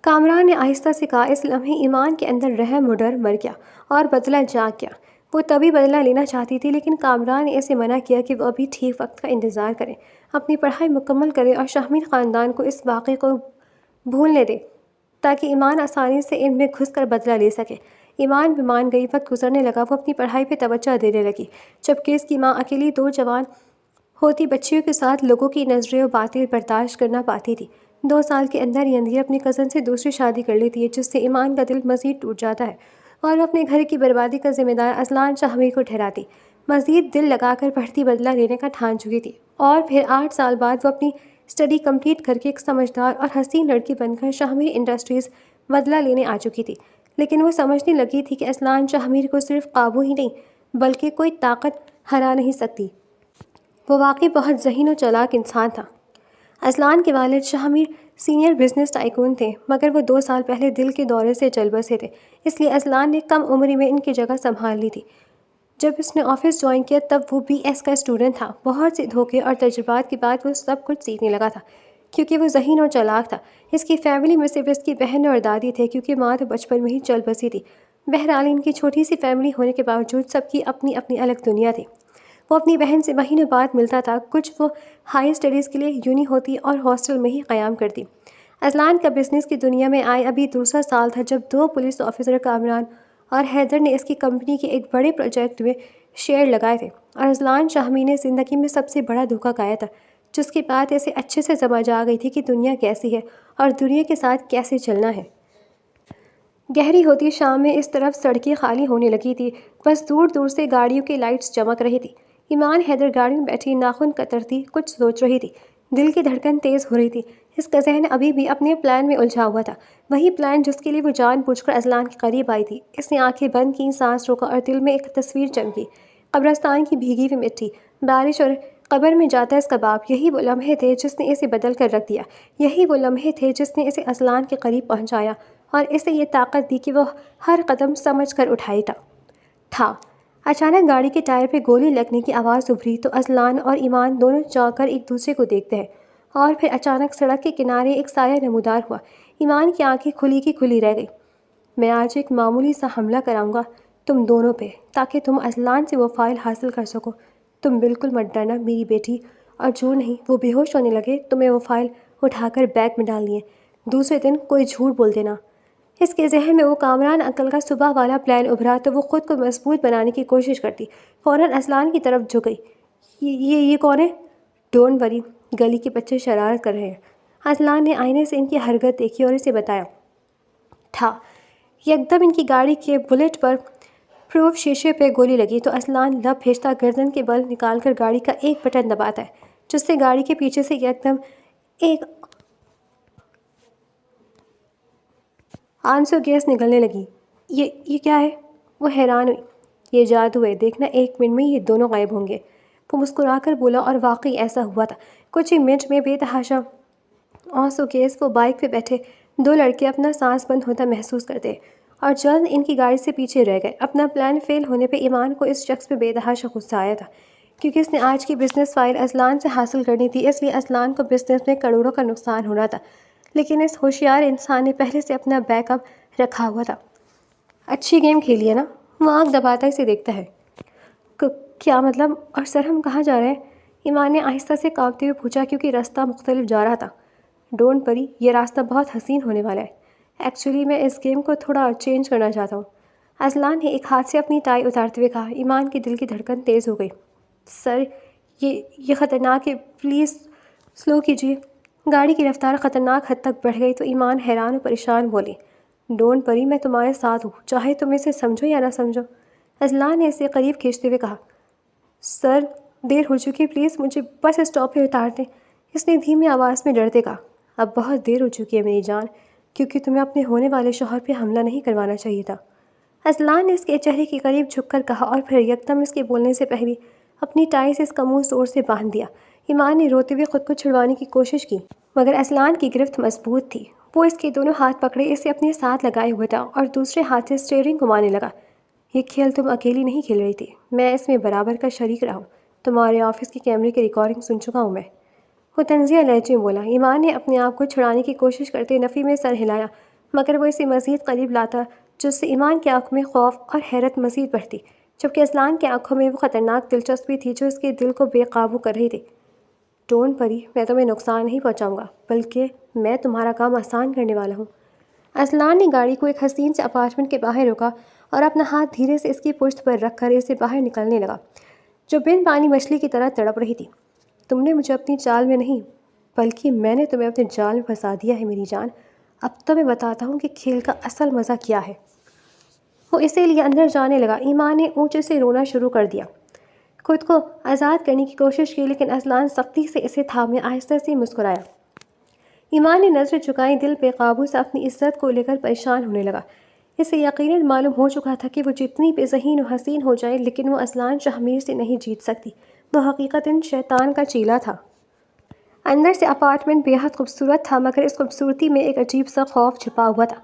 کامران نے آہستہ سے کہا۔ اس لمحے ایمان کے اندر رحم و ڈر مر گیا اور بدلہ جاگ گیا۔ وہ تبھی بدلہ لینا چاہتی تھی، لیکن کامران نے اسے منع کیا کہ وہ ابھی ٹھیک وقت کا انتظار کرے، اپنی پڑھائی مکمل کرے اور شاہ میر خاندان کو اس واقعے کو بھولنے دے، تاکہ ایمان آسانی سے ان میں گھس کر بدلہ لے سکے۔ ایمان بھی مان گئی۔ وقت گزرنے لگا، وہ اپنی پڑھائی پہ توجہ دینے لگی، جبکہ اس کی ماں اکیلی 2 جوان ہوتی بچیوں کے ساتھ لوگوں کی نظریں و باتیں برداشت کرنا پاتی تھی۔ 2 سال کے اندر ہی اندر اپنی کزن سے دوسری شادی کر لیتی ہے، جس سے ایمان کا دل مزید ٹوٹ جاتا ہے، اور وہ اپنے گھر کی بربادی کا ذمہ دار اسلان شاہ میر کو ٹھہراتی۔ مزید دل لگا کر پڑھتی، بدلہ لینے کا ٹھان چکی تھی، اور پھر 8 سال بعد وہ اپنی اسٹڈی کمپلیٹ کر کے ایک سمجھدار اور حسین لڑکی بن کر شاہ میر انڈسٹریز بدلہ لینے آ چکی تھی۔ لیکن وہ سمجھنے لگی تھی کہ اسلان شاہ میر کو صرف قابو ہی نہیں بلکہ کوئی طاقت ہرا نہیں سکتی۔ وہ واقعی بہت ذہین و چالاک انسان تھا۔ اسلان کے والد شاہ میر سینئر بزنس ٹائکون تھے، مگر وہ 2 سال پہلے دل کے دورے سے چل بسے تھے، اس لیے اسلان نے کم عمری میں ان کی جگہ سنبھال لی تھی۔ جب اس نے آفس جوائن کیا تب وہ BS کا اسٹوڈنٹ تھا۔ بہت سے دھوکے اور تجربات کے بعد وہ سب کچھ سیکھنے لگا تھا، کیونکہ وہ ذہین اور چالاک تھا۔ اس کی فیملی میں صرف اس کی بہن اور دادی تھے، کیونکہ ماں تو بچپن میں ہی چل بسی تھی۔ بہرحال ان کی چھوٹی سی فیملی ہونے کے باوجود سب کی اپنی اپنی الگ دنیا تھی۔ وہ اپنی بہن سے مہینوں بعد ملتا تھا، کچھ وہ ہائی اسٹڈیز کے لیے یونی ہوتی اور ہاسٹل میں ہی قیام کرتی۔ اسلان کا بزنس کی دنیا میں آئے ابھی دوسرا سال تھا جب 2 پولیس آفیسر کامران اور حیدر نے اس کی کمپنی کے ایک بڑے پروجیکٹ میں شیئر لگائے تھے، اور اذلان شاہمی نے زندگی میں سب سے بڑا دھوکہ کھایا تھا، جس کی بات اسے اچھے سے سمجھ آ گئی تھی کہ دنیا کیسی ہے اور دنیا کے ساتھ کیسے چلنا ہے۔ گہری ہوتی شام میں اس طرف سڑکیں خالی ہونے لگی تھی، بس دور دور سے گاڑیوں کی لائٹس چمک رہی تھی۔ ایمان حیدر گاڑی میں بیٹھی ناخن کترتی کچھ سوچ رہی تھی۔ دل کی دھڑکن تیز ہو رہی تھی۔ اس کا ذہن ابھی بھی اپنے پلان میں الجھا ہوا تھا، وہی پلان جس کے لیے وہ جان بوجھ کر اذلان کے قریب آئی تھی۔ اس نے آنکھیں بند کیں، سانس روکا اور دل میں ایک تصویر چمکی، قبرستان کی بھیگی ہوئی مٹی، بارش اور قبر میں جاتا اس کباب۔ یہی وہ لمحے تھے جس نے اسے بدل کر رکھ دیا، یہی وہ لمحے تھے جس نے اسے اذلان کے قریب پہنچایا اور اسے یہ طاقت دی کہ وہ ہر قدم سمجھ کر اٹھائے تھا۔ اچانک گاڑی کے ٹائر پہ گولی لگنے کی آواز ابھری تو اذلان اور ایمان دونوں چونک کر ایک دوسرے کو دیکھتے ہیں، اور پھر اچانک سڑک کے کنارے ایک سایہ نمودار ہوا۔ ایمان کی آنکھیں کھلی کی کھلی رہ گئی۔ میں آج ایک معمولی سا حملہ کراؤں گا تم دونوں پہ، تاکہ تم اذلان سے وہ فائل حاصل کر سکو۔ تم بالکل مت ڈرنا میری بیٹی، اور جو نہیں وہ بے ہوش ہونے لگے تو میں وہ فائل اٹھا کر بیگ میں ڈال لیے، دوسرے دن کوئی جھوٹ بول دینا۔ اس کے ذہن میں وہ کامران انکل کا صبح والا پلان ابھرا تو وہ خود کو مضبوط بنانے کی کوشش کرتی فوراً اذلان کی طرف جھک گئی۔ یہ کون ہے؟ ڈونٹ وری، گلی کے بچے شرارت کر رہے ہیں۔ اذلان نے آئینے سے ان کی حرکت دیکھی اور اسے بتایا تھا۔ یکدم ان کی گاڑی کے بلیٹ پر پروف شیشے پہ گولی لگی تو اذلان لب بھیجتا گردن کے بل نکال کر گاڑی کا ایک بٹن دباتا ہے، جس سے گاڑی کے پیچھے سے یکدم ایک آنسو گیس نکلنے لگی۔ یہ کیا ہے؟ وہ حیران ہوئی۔ یہ جادو ہے، دیکھنا 1 منٹ میں یہ دونوں غائب ہوں گے۔ وہ مسکرا کر بولا، اور واقعی ایسا ہوا تھا۔ کچھ ہی منٹ میں بے تحاشا آنسو گیس وہ بائک پہ بیٹھے 2 لڑکے اپنا سانس بند ہوتا محسوس کرتے اور جلد ان کی گاڑی سے پیچھے رہ گئے۔ اپنا پلان فیل ہونے پہ ایمان کو اس شخص پہ بے تحاشا غصہ آیا تھا، کیونکہ اس نے آج کی بزنس فائل اذلان سے حاصل کرنی تھی، اس لیے اذلان کو بزنس میں کروڑوں کا نقصان ہونا تھا، لیکن اس ہوشیار انسان نے پہلے سے اپنا بیک اپ رکھا ہوا تھا۔ اچھی گیم کھیلی ہے نا؟ وہ آنکھ دباتا اسے دیکھتا ہے۔ کیا مطلب؟ اور سر ہم کہاں جا رہے ہیں؟ ایمان نے آہستہ سے کانپتے ہوئے پوچھا، کیونکہ راستہ مختلف جا رہا تھا۔ ڈونٹ وری، یہ راستہ بہت حسین ہونے والا ہے۔ ایکچولی میں اس گیم کو تھوڑا چینج کرنا چاہتا ہوں۔ اذلان نے ایک ہاتھ سے اپنی ٹائی اتارتے ہوئے کہا۔ ایمان کے دل کی دھڑکن تیز ہو گئی۔ سر یہ خطرناک ہے، پلیز سلو کیجیے۔ گاڑی کی رفتار خطرناک حد تک بڑھ گئی تو ایمان حیران و پریشان بولی، ڈونٹ وری، میں تمہارے ساتھ ہوں، چاہے تم اسے سمجھو یا نہ سمجھو۔ اذلان نے اسے قریب کھینچتے ہوئے کہا، سر دیر ہو چکی، پلیز مجھے بس اسٹاپ پہ اتار دیں۔ اس نے دھیمی آواز میں ڈرتے کہا، اب بہت دیر ہو چکی ہے میری جان، کیونکہ تمہیں اپنے ہونے والے شوہر پہ حملہ نہیں کروانا چاہیے تھا۔ اذلان نے اس کے چہرے کے قریب جھک کر کہا، اور پھر یکدم اس کے بولنے سے پہلے اپنی ٹائی سے اس کا منہ زور سے باندھ دیا۔ ایمان نے روتے ہوئے خود کو چھڑوانے کی کوشش کی، مگر اذلان کی گرفت مضبوط تھی۔ وہ اس کے دونوں ہاتھ پکڑے اسے اپنے ساتھ لگائے ہوئے تھا اور دوسرے ہاتھ سے اسٹیئرنگ گھمانے لگا۔ یہ کھیل تم اکیلی نہیں کھیل رہی تھی، میں اس میں برابر کا شریک رہا ہوں۔ تمہارے آفس کے کیمرے کی ریکارڈنگ سن چکا ہوں میں۔ وہ طنزیہ لہجے میں بولا۔ ایمان نے اپنے آپ کو چھڑانے کی کوشش کرتے نفی میں سر ہلایا، مگر وہ اسے مزید قریب لاتا، جس سے ایمان کی آنکھوں میں خوف اور حیرت مزید بڑھتی، جبکہ اذلان کی آنکھوں میں وہ خطرناک دلچسپی تھی جو اس کے دل کو بے قابو کر رہی تھی۔ ڈونٹ وری، میں تمہیں نقصان نہیں پہنچاؤں گا، بلکہ میں تمہارا کام آسان کرنے والا ہوں۔ اذلان نے گاڑی کو ایک حسین سے اپارٹمنٹ کے باہر روکا اور اپنا ہاتھ دھیرے سے اس کی پشت پر رکھ کر اسے باہر نکلنے لگا، جو بن پانی مچھلی کی طرح تڑپ رہی تھی۔ تم نے مجھے اپنی چال میں نہیں، بلکہ میں نے تمہیں اپنے جال میں پھنسا دیا ہے میری جان۔ اب تو میں بتاتا ہوں کہ کھیل کا اصل مزہ کیا ہے۔ وہ اسی لیے اندر جانے لگا۔ ایمان نے اونچے سے رونا شروع کر دیا، خود کو آزاد کرنے کی کوشش کی، لیکن اذلان سختی سے اسے تھامے آہستہ سے مسکرایا۔ ایمان نے نظریں جھکائیں، دل بے قابو سے اپنی عزت کو لے کر پریشان ہونے لگا۔ اسے یقیناً معلوم ہو چکا تھا کہ وہ جتنی بے ذہین و حسین ہو جائے، لیکن وہ اذلان شاہمیر سے نہیں جیت سکتی۔ وہ حقیقتاً شیطان کا چیلا تھا۔ اندر سے اپارٹمنٹ بے حد خوبصورت تھا، مگر اس خوبصورتی میں ایک عجیب سا خوف چھپا ہوا تھا۔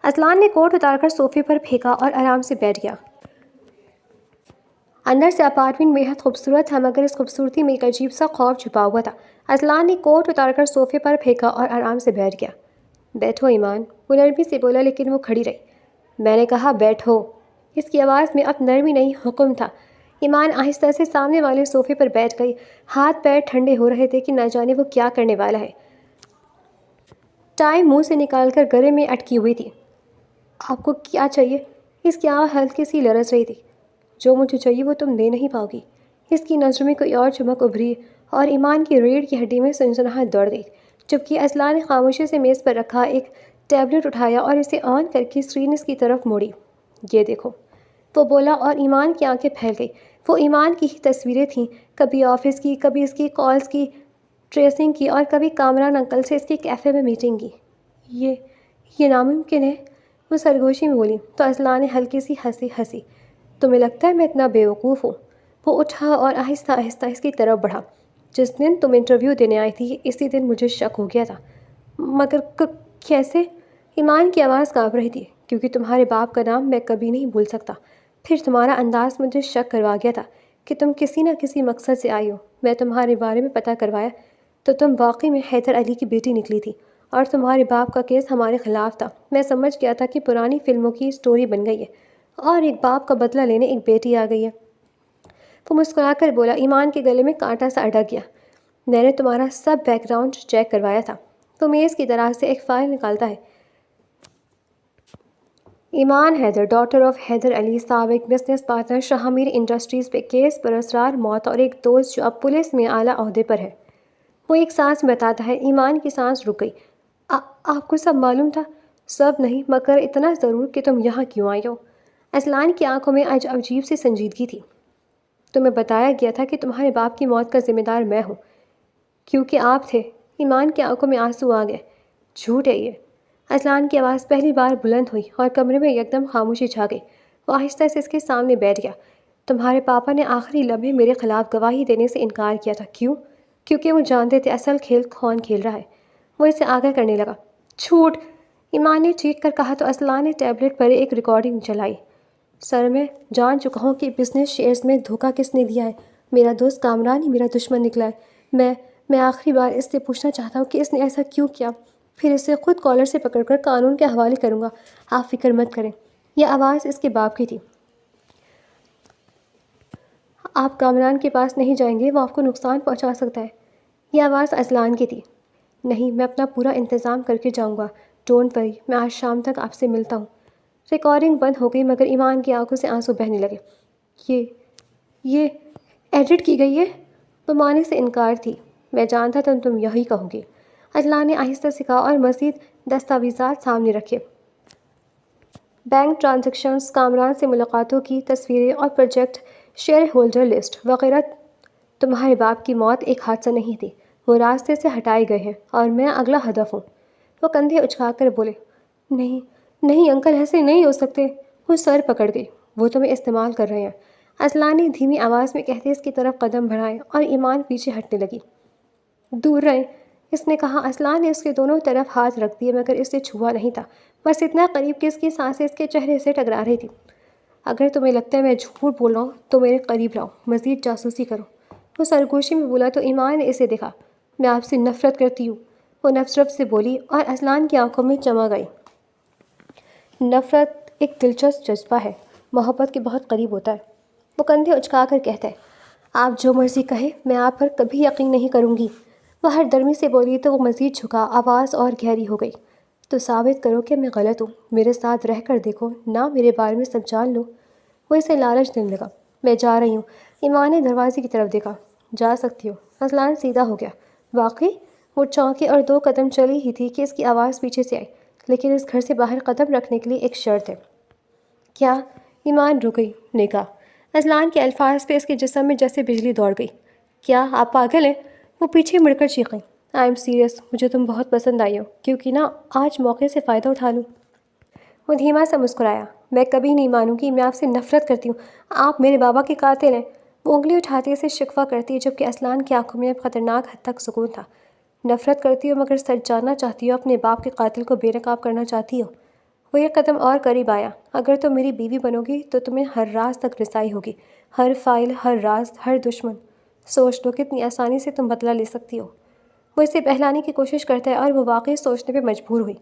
اذلان نے کوٹ اتار کر صوفے پر پھینکا اور آرام سے بیٹھ گیا۔ اندر سے اپارٹمنٹ بے حد خوبصورت تھا، مگر اس خوبصورتی میں ایک عجیب سا خوف چھپا ہوا تھا۔ اذلان نے کوٹ اتار کر صوفے پر پھینکا اور آرام سے بیٹھ گیا۔ بیٹھو ایمان، وہ نرمی سے بولا، لیکن وہ کھڑی رہی۔ میں نے کہا بیٹھو۔ اس کی آواز میں اب نرمی نہیں، حکم تھا۔ ایمان آہستہ سے سامنے والے صوفے پر بیٹھ گئی۔ ہاتھ پیر ٹھنڈے ہو رہے تھے کہ نہ جانے وہ کیا کرنے والا ہے۔ ٹائی منہ سے نکال کر گلے میں اٹکی ہوئی تھی۔ آپ کو کیا چاہیے؟ اس کی آنکھ ہلکی سی لرز رہی تھی۔ جو مجھے چاہیے وہ تم دے نہیں پاؤ گی۔ اس کی نظر میں کوئی اور چمک ابھری اور ایمان کی ریڑھ کی ہڈی میں سنسناہٹ دوڑ گئی، جبکہ اصلاح نے خاموشی سے میز پر رکھا ایک ٹیبلٹ اٹھایا اور اسے آن کر کے اسکرین کی طرف موڑی۔ یہ دیکھو، وہ بولا اور ایمان کی آنکھیں پھیل گئی۔ وہ ایمان کی ہی تصویریں تھیں، کبھی آفس کی، کبھی اس کی کالز کی ٹریسنگ کی، اور کبھی کامران انکل سے اس کی کیفے میں میٹنگ کی۔ یہ ناممکن ہے، وہ سرگوشی میں بولی تو اصلاح نے ہلکی سی ہنسی۔ تمہیں لگتا ہے میں اتنا بیوقوف ہوں؟ وہ اٹھا اور آہستہ آہستہ اس کی طرف بڑھا۔ جس دن تم انٹرویو دینے آئی تھی اسی دن مجھے شک ہو گیا تھا، مگر کیسے؟ ایمان کی آواز کانپ رہی تھی۔ کیونکہ تمہارے باپ کا نام میں کبھی نہیں بھول سکتا۔ پھر تمہارا انداز مجھے شک کروا گیا تھا کہ تم کسی نہ کسی مقصد سے آئی ہو۔ میں تمہارے بارے میں پتہ کروایا تو تم واقعی میں حیدر علی کی بیٹی نکلی تھی، اور تمہارے باپ کا کیس ہمارے خلاف تھا۔ میں سمجھ گیا تھا کہ پرانی فلموں کی سٹوری بن گئی ہے اور ایک باپ کا بدلہ لینے ایک بیٹی آ گئی ہے۔ وہ مسکرا کر بولا۔ ایمان کے گلے میں کانٹا سا اٹک گیا۔ میں نے تمہارا سب بیک گراؤنڈ چیک کروایا تھا۔ وہ میز کی طرف سے ایک فائل نکالتا ہے۔ ایمان حیدر، ڈاٹر آف حیدر علی، سابق بزنس پارٹنر، شاہ میر انڈسٹریز پہ کیس پر اسرار موت، اور ایک دوست جو اب پولیس میں اعلیٰ عہدے پر ہے۔ وہ ایک سانس میں بتاتا ہے۔ ایمان کی سانس رک گئی۔ آپ کو سب معلوم تھا؟ سب نہیں، مگر اتنا ضرور کہ تم یہاں کیوں آئی ہو۔ اصلان کی آنکھوں میں عجیب سی سنجیدگی تھی۔ تمہیں بتایا گیا تھا کہ تمہارے باپ کی موت کا ذمہ دار میں ہوں، کیونکہ آپ تھے۔ ایمان کی آنکھوں میں آنسو آ گئے۔ جھوٹ ہے یہ۔ اصلان کی آواز پہلی بار بلند ہوئی اور کمرے میں یکدم خاموشی چھا گئی۔ وہ آہستہ سے اس کے سامنے بیٹھ گیا۔ تمہارے پاپا نے آخری لمحے میرے خلاف گواہی دینے سے انکار کیا تھا۔ کیوں؟ کیونکہ وہ جانتے تھے اصل کھیل کون کھیل رہا ہے۔ وہ اسے آگاہ کرنے لگا۔ جھوٹ! ایمان نے چیخ کر کہا تو اصلان نے ٹیبلٹ پر ایک ریکارڈنگ چلائی۔ سر، میں جان چکا ہوں کہ بزنس شیئرز میں دھوکہ کس نے دیا ہے۔ میرا دوست کامران ہی میرا دشمن نکلا ہے۔ میں آخری بار اس سے پوچھنا چاہتا ہوں کہ اس نے ایسا کیوں کیا، پھر اسے خود کالر سے پکڑ کر قانون کے حوالے کروں گا۔ آپ فکر مت کریں۔ یہ آواز اس کے باپ کی تھی۔ آپ کامران کے پاس نہیں جائیں گے، وہ آپ کو نقصان پہنچا سکتا ہے۔ یہ آواز اصلان کی تھی۔ نہیں، میں اپنا پورا انتظام کر کے جاؤں گا۔ ڈونٹ وری، میں آج شام تک آپ سے ملتا ہوں۔ ریکارڈنگ بند ہو گئی، مگر ایمان کی آنکھوں سے آنسو بہنے لگے۔ یہ ایڈٹ کی گئی ہے؟ وہ ماننے سے انکار تھی۔ میں جانتا تھا تم یہی کہو گی۔ اصلان نے آہستہ سے کہا اور مزید دستاویزات سامنے رکھے۔ بینک ٹرانزیکشنز، کامران سے ملاقاتوں کی تصویریں اور پروجیکٹ شیئر ہولڈر لسٹ وغیرہ۔ تمہارے باپ کی موت ایک حادثہ نہیں تھی، وہ راستے سے ہٹائے گئے ہیں اور میں اگلا ہدف ہوں۔ وہ کندھے اچھا کر بولے۔ نہیں انکل، ایسے نہیں ہو سکتے۔ وہ سر پکڑ گئی۔ وہ تمہیں استعمال کر رہے ہیں، اصلان نے دھیمی آواز میں کہتے اس کی طرف قدم بڑھائے اور ایمان پیچھے ہٹنے لگی۔ دور رہیں، اس نے کہا۔ اصلان نے اس کے دونوں طرف ہاتھ رکھ دیے، مگر اسے چھوا نہیں تھا، بس اتنا قریب کہ اس کی سانسیں اس کے چہرے سے ٹکرا رہی تھی۔ اگر تمہیں لگتا ہے میں جھوٹ بول رہا ہوں تو میرے قریب لاؤ، مزید جاسوسی کرو۔ وہ سرگوشی میں بولا تو ایمان نے اسے دیکھا۔ میں آپ سے نفرت کرتی ہوں، وہ نفرت سے بولی اور اصلان کی آنکھوں میں چمک آئی۔ نفرت ایک دلچسپ جذبہ ہے، محبت کے بہت قریب ہوتا ہے، وہ کندھے اچکا کر کہتا ہے۔ آپ جو مرضی کہیں، میں آپ پر کبھی یقین نہیں کروں گی، وہ ہر درمی سے بولی تو وہ مزید جھکا، آواز اور گہری ہو گئی۔ تو ثابت کرو کہ میں غلط ہوں، میرے ساتھ رہ کر دیکھو، نہ میرے بارے میں سب جان لو۔ وہ اسے لالچ دینے لگا۔ میں جا رہی ہوں۔ ایمان نے دروازے کی طرف دیکھا۔ جا سکتی ہو۔ اصلان سیدھا ہو گیا۔ واقعی؟ وہ چونکی اور 2 قدم چلی ہی تھی کہ اس کی آواز پیچھے سے آئی۔ لیکن اس گھر سے باہر قدم رکھنے کے لیے ایک شرط ہے۔ کیا؟ ایمان رک گئی۔ نکاح۔ اصلان کے الفاظ پہ اس کے جسم میں جیسے بجلی دوڑ گئی۔ کیا آپ پاگل ہیں؟ وہ پیچھے مڑ کر چیخیں۔ آئی ایم سیریس، مجھے تم بہت پسند آئی ہو، کیونکہ آج موقع سے فائدہ اٹھا لوں۔ وہ دھیما سا مسکرایا۔ میں کبھی نہیں مانوں گی، میں آپ سے نفرت کرتی ہوں، آپ میرے بابا کے قاتل ہیں۔ وہ انگلی اٹھاتی اسے شکوہ کرتی ہے، جبکہ اصلان کی آنکھوں میں اب خطرناک حد تک سکون تھا۔ نفرت کرتی ہو مگر سچ جاننا چاہتی ہو، اپنے باپ کے قاتل کو بے نقاب کرنا چاہتی ہو۔ وہ ایک قدم اور قریب آیا۔ اگر تم میری بیوی بنو گی تو تمہیں ہر راز تک رسائی ہوگی، ہر فائل، ہر راز، ہر دشمن۔ سوچ لو کتنی آسانی سے تم بدلہ لے سکتی ہو۔ وہ اسے بہلانے کی کوشش کرتا ہے اور وہ واقعی سوچنے پہ مجبور ہوئی۔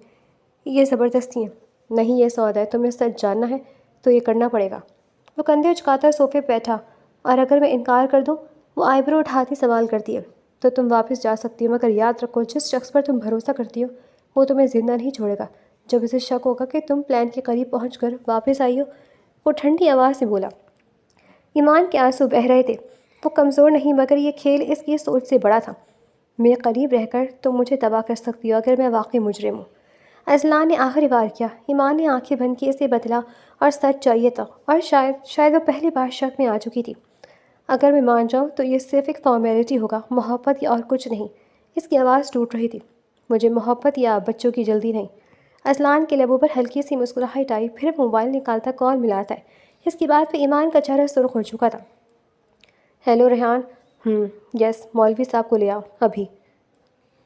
یہ زبردستی ہے۔ نہیں، یہ سودا ہے، تمہیں سچ جاننا ہے تو یہ کرنا پڑے گا۔ وہ کندھے اچکاتا صوفے پہ بیٹھا۔ اور اگر میں انکار کر دوں؟ وہ آئی برو اٹھاتی سوال کرتی ہے۔ تو تم واپس جا سکتی ہو، مگر یاد رکھو جس شخص پر تم بھروسہ کرتی ہو وہ تمہیں زندہ نہیں چھوڑے گا۔ جب اسے شک ہوگا کہ تم پلان کے قریب پہنچ کر واپس آئی ہو وہ ٹھنڈی آواز سے بولا۔ ایمان کے آنسو بہہ رہے تھے۔ وہ کمزور نہیں مگر یہ کھیل اس کی سوچ سے بڑا تھا۔ میرے قریب رہ کر تم مجھے تباہ کر سکتی ہو اگر میں واقعی مجرم ہوں۔ اذلان نے آخری وار کیا۔ ایمان نے آنکھیں بند کی اسے بدلا اور سچ چاہیے تھا، اور شاید وہ پہلی بار شک میں آ چکی تھی۔ اگر میں مان جاؤں تو یہ صرف ایک فارمیلٹی ہوگا، محبت یا اور کچھ نہیں۔ اس کی آواز ٹوٹ رہی تھی۔ مجھے محبت یا بچوں کی جلدی نہیں۔ اذلان کے لبوں پر ہلکی سی مسکراہٹ آئی، پھر موبائل نکالتا کال ملاتا ہے۔ اس کی بات پہ ایمان کا چہرہ سرخ ہو چکا تھا۔ ہیلو ریحان۔ یس، مولوی صاحب کو لے آؤ ابھی۔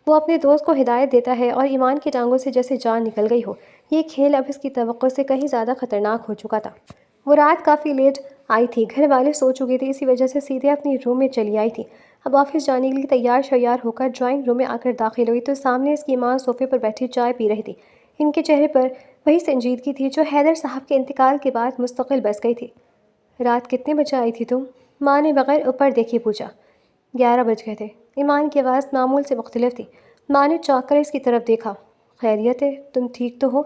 وہ اپنے دوست کو ہدایت دیتا ہے اور ایمان کی ٹانگوں سے جیسے جان نکل گئی ہو۔ یہ کھیل اب اس کی توقع سے کہیں زیادہ خطرناک ہو چکا تھا۔ وہ رات کافی لیٹ آئی تھی، گھر والے سو چکے تھے، اسی وجہ سے سیدھے اپنی روم میں چلی آئی تھی۔ اب آفس جانے کے لیے تیار شیار ہو کر ڈرائنگ روم میں آ کر داخل ہوئی تو سامنے اس کی ماں صوفے پر بیٹھی چائے پی رہی تھی۔ ان کے چہرے پر وہی سنجیدگی تھی جو حیدر صاحب کے انتقال کے بعد مستقل بس گئی تھی۔ رات کتنے بجے آئی تھی تم؟ ماں نے بغیر اوپر دیکھے پوچھا۔ 11 بج گئے تھے۔ ایمان کی آواز معمول سے مختلف تھی۔ ماں نے چونک کر اس کی طرف دیکھا۔ خیریت ہے؟ تم ٹھیک تو ہو؟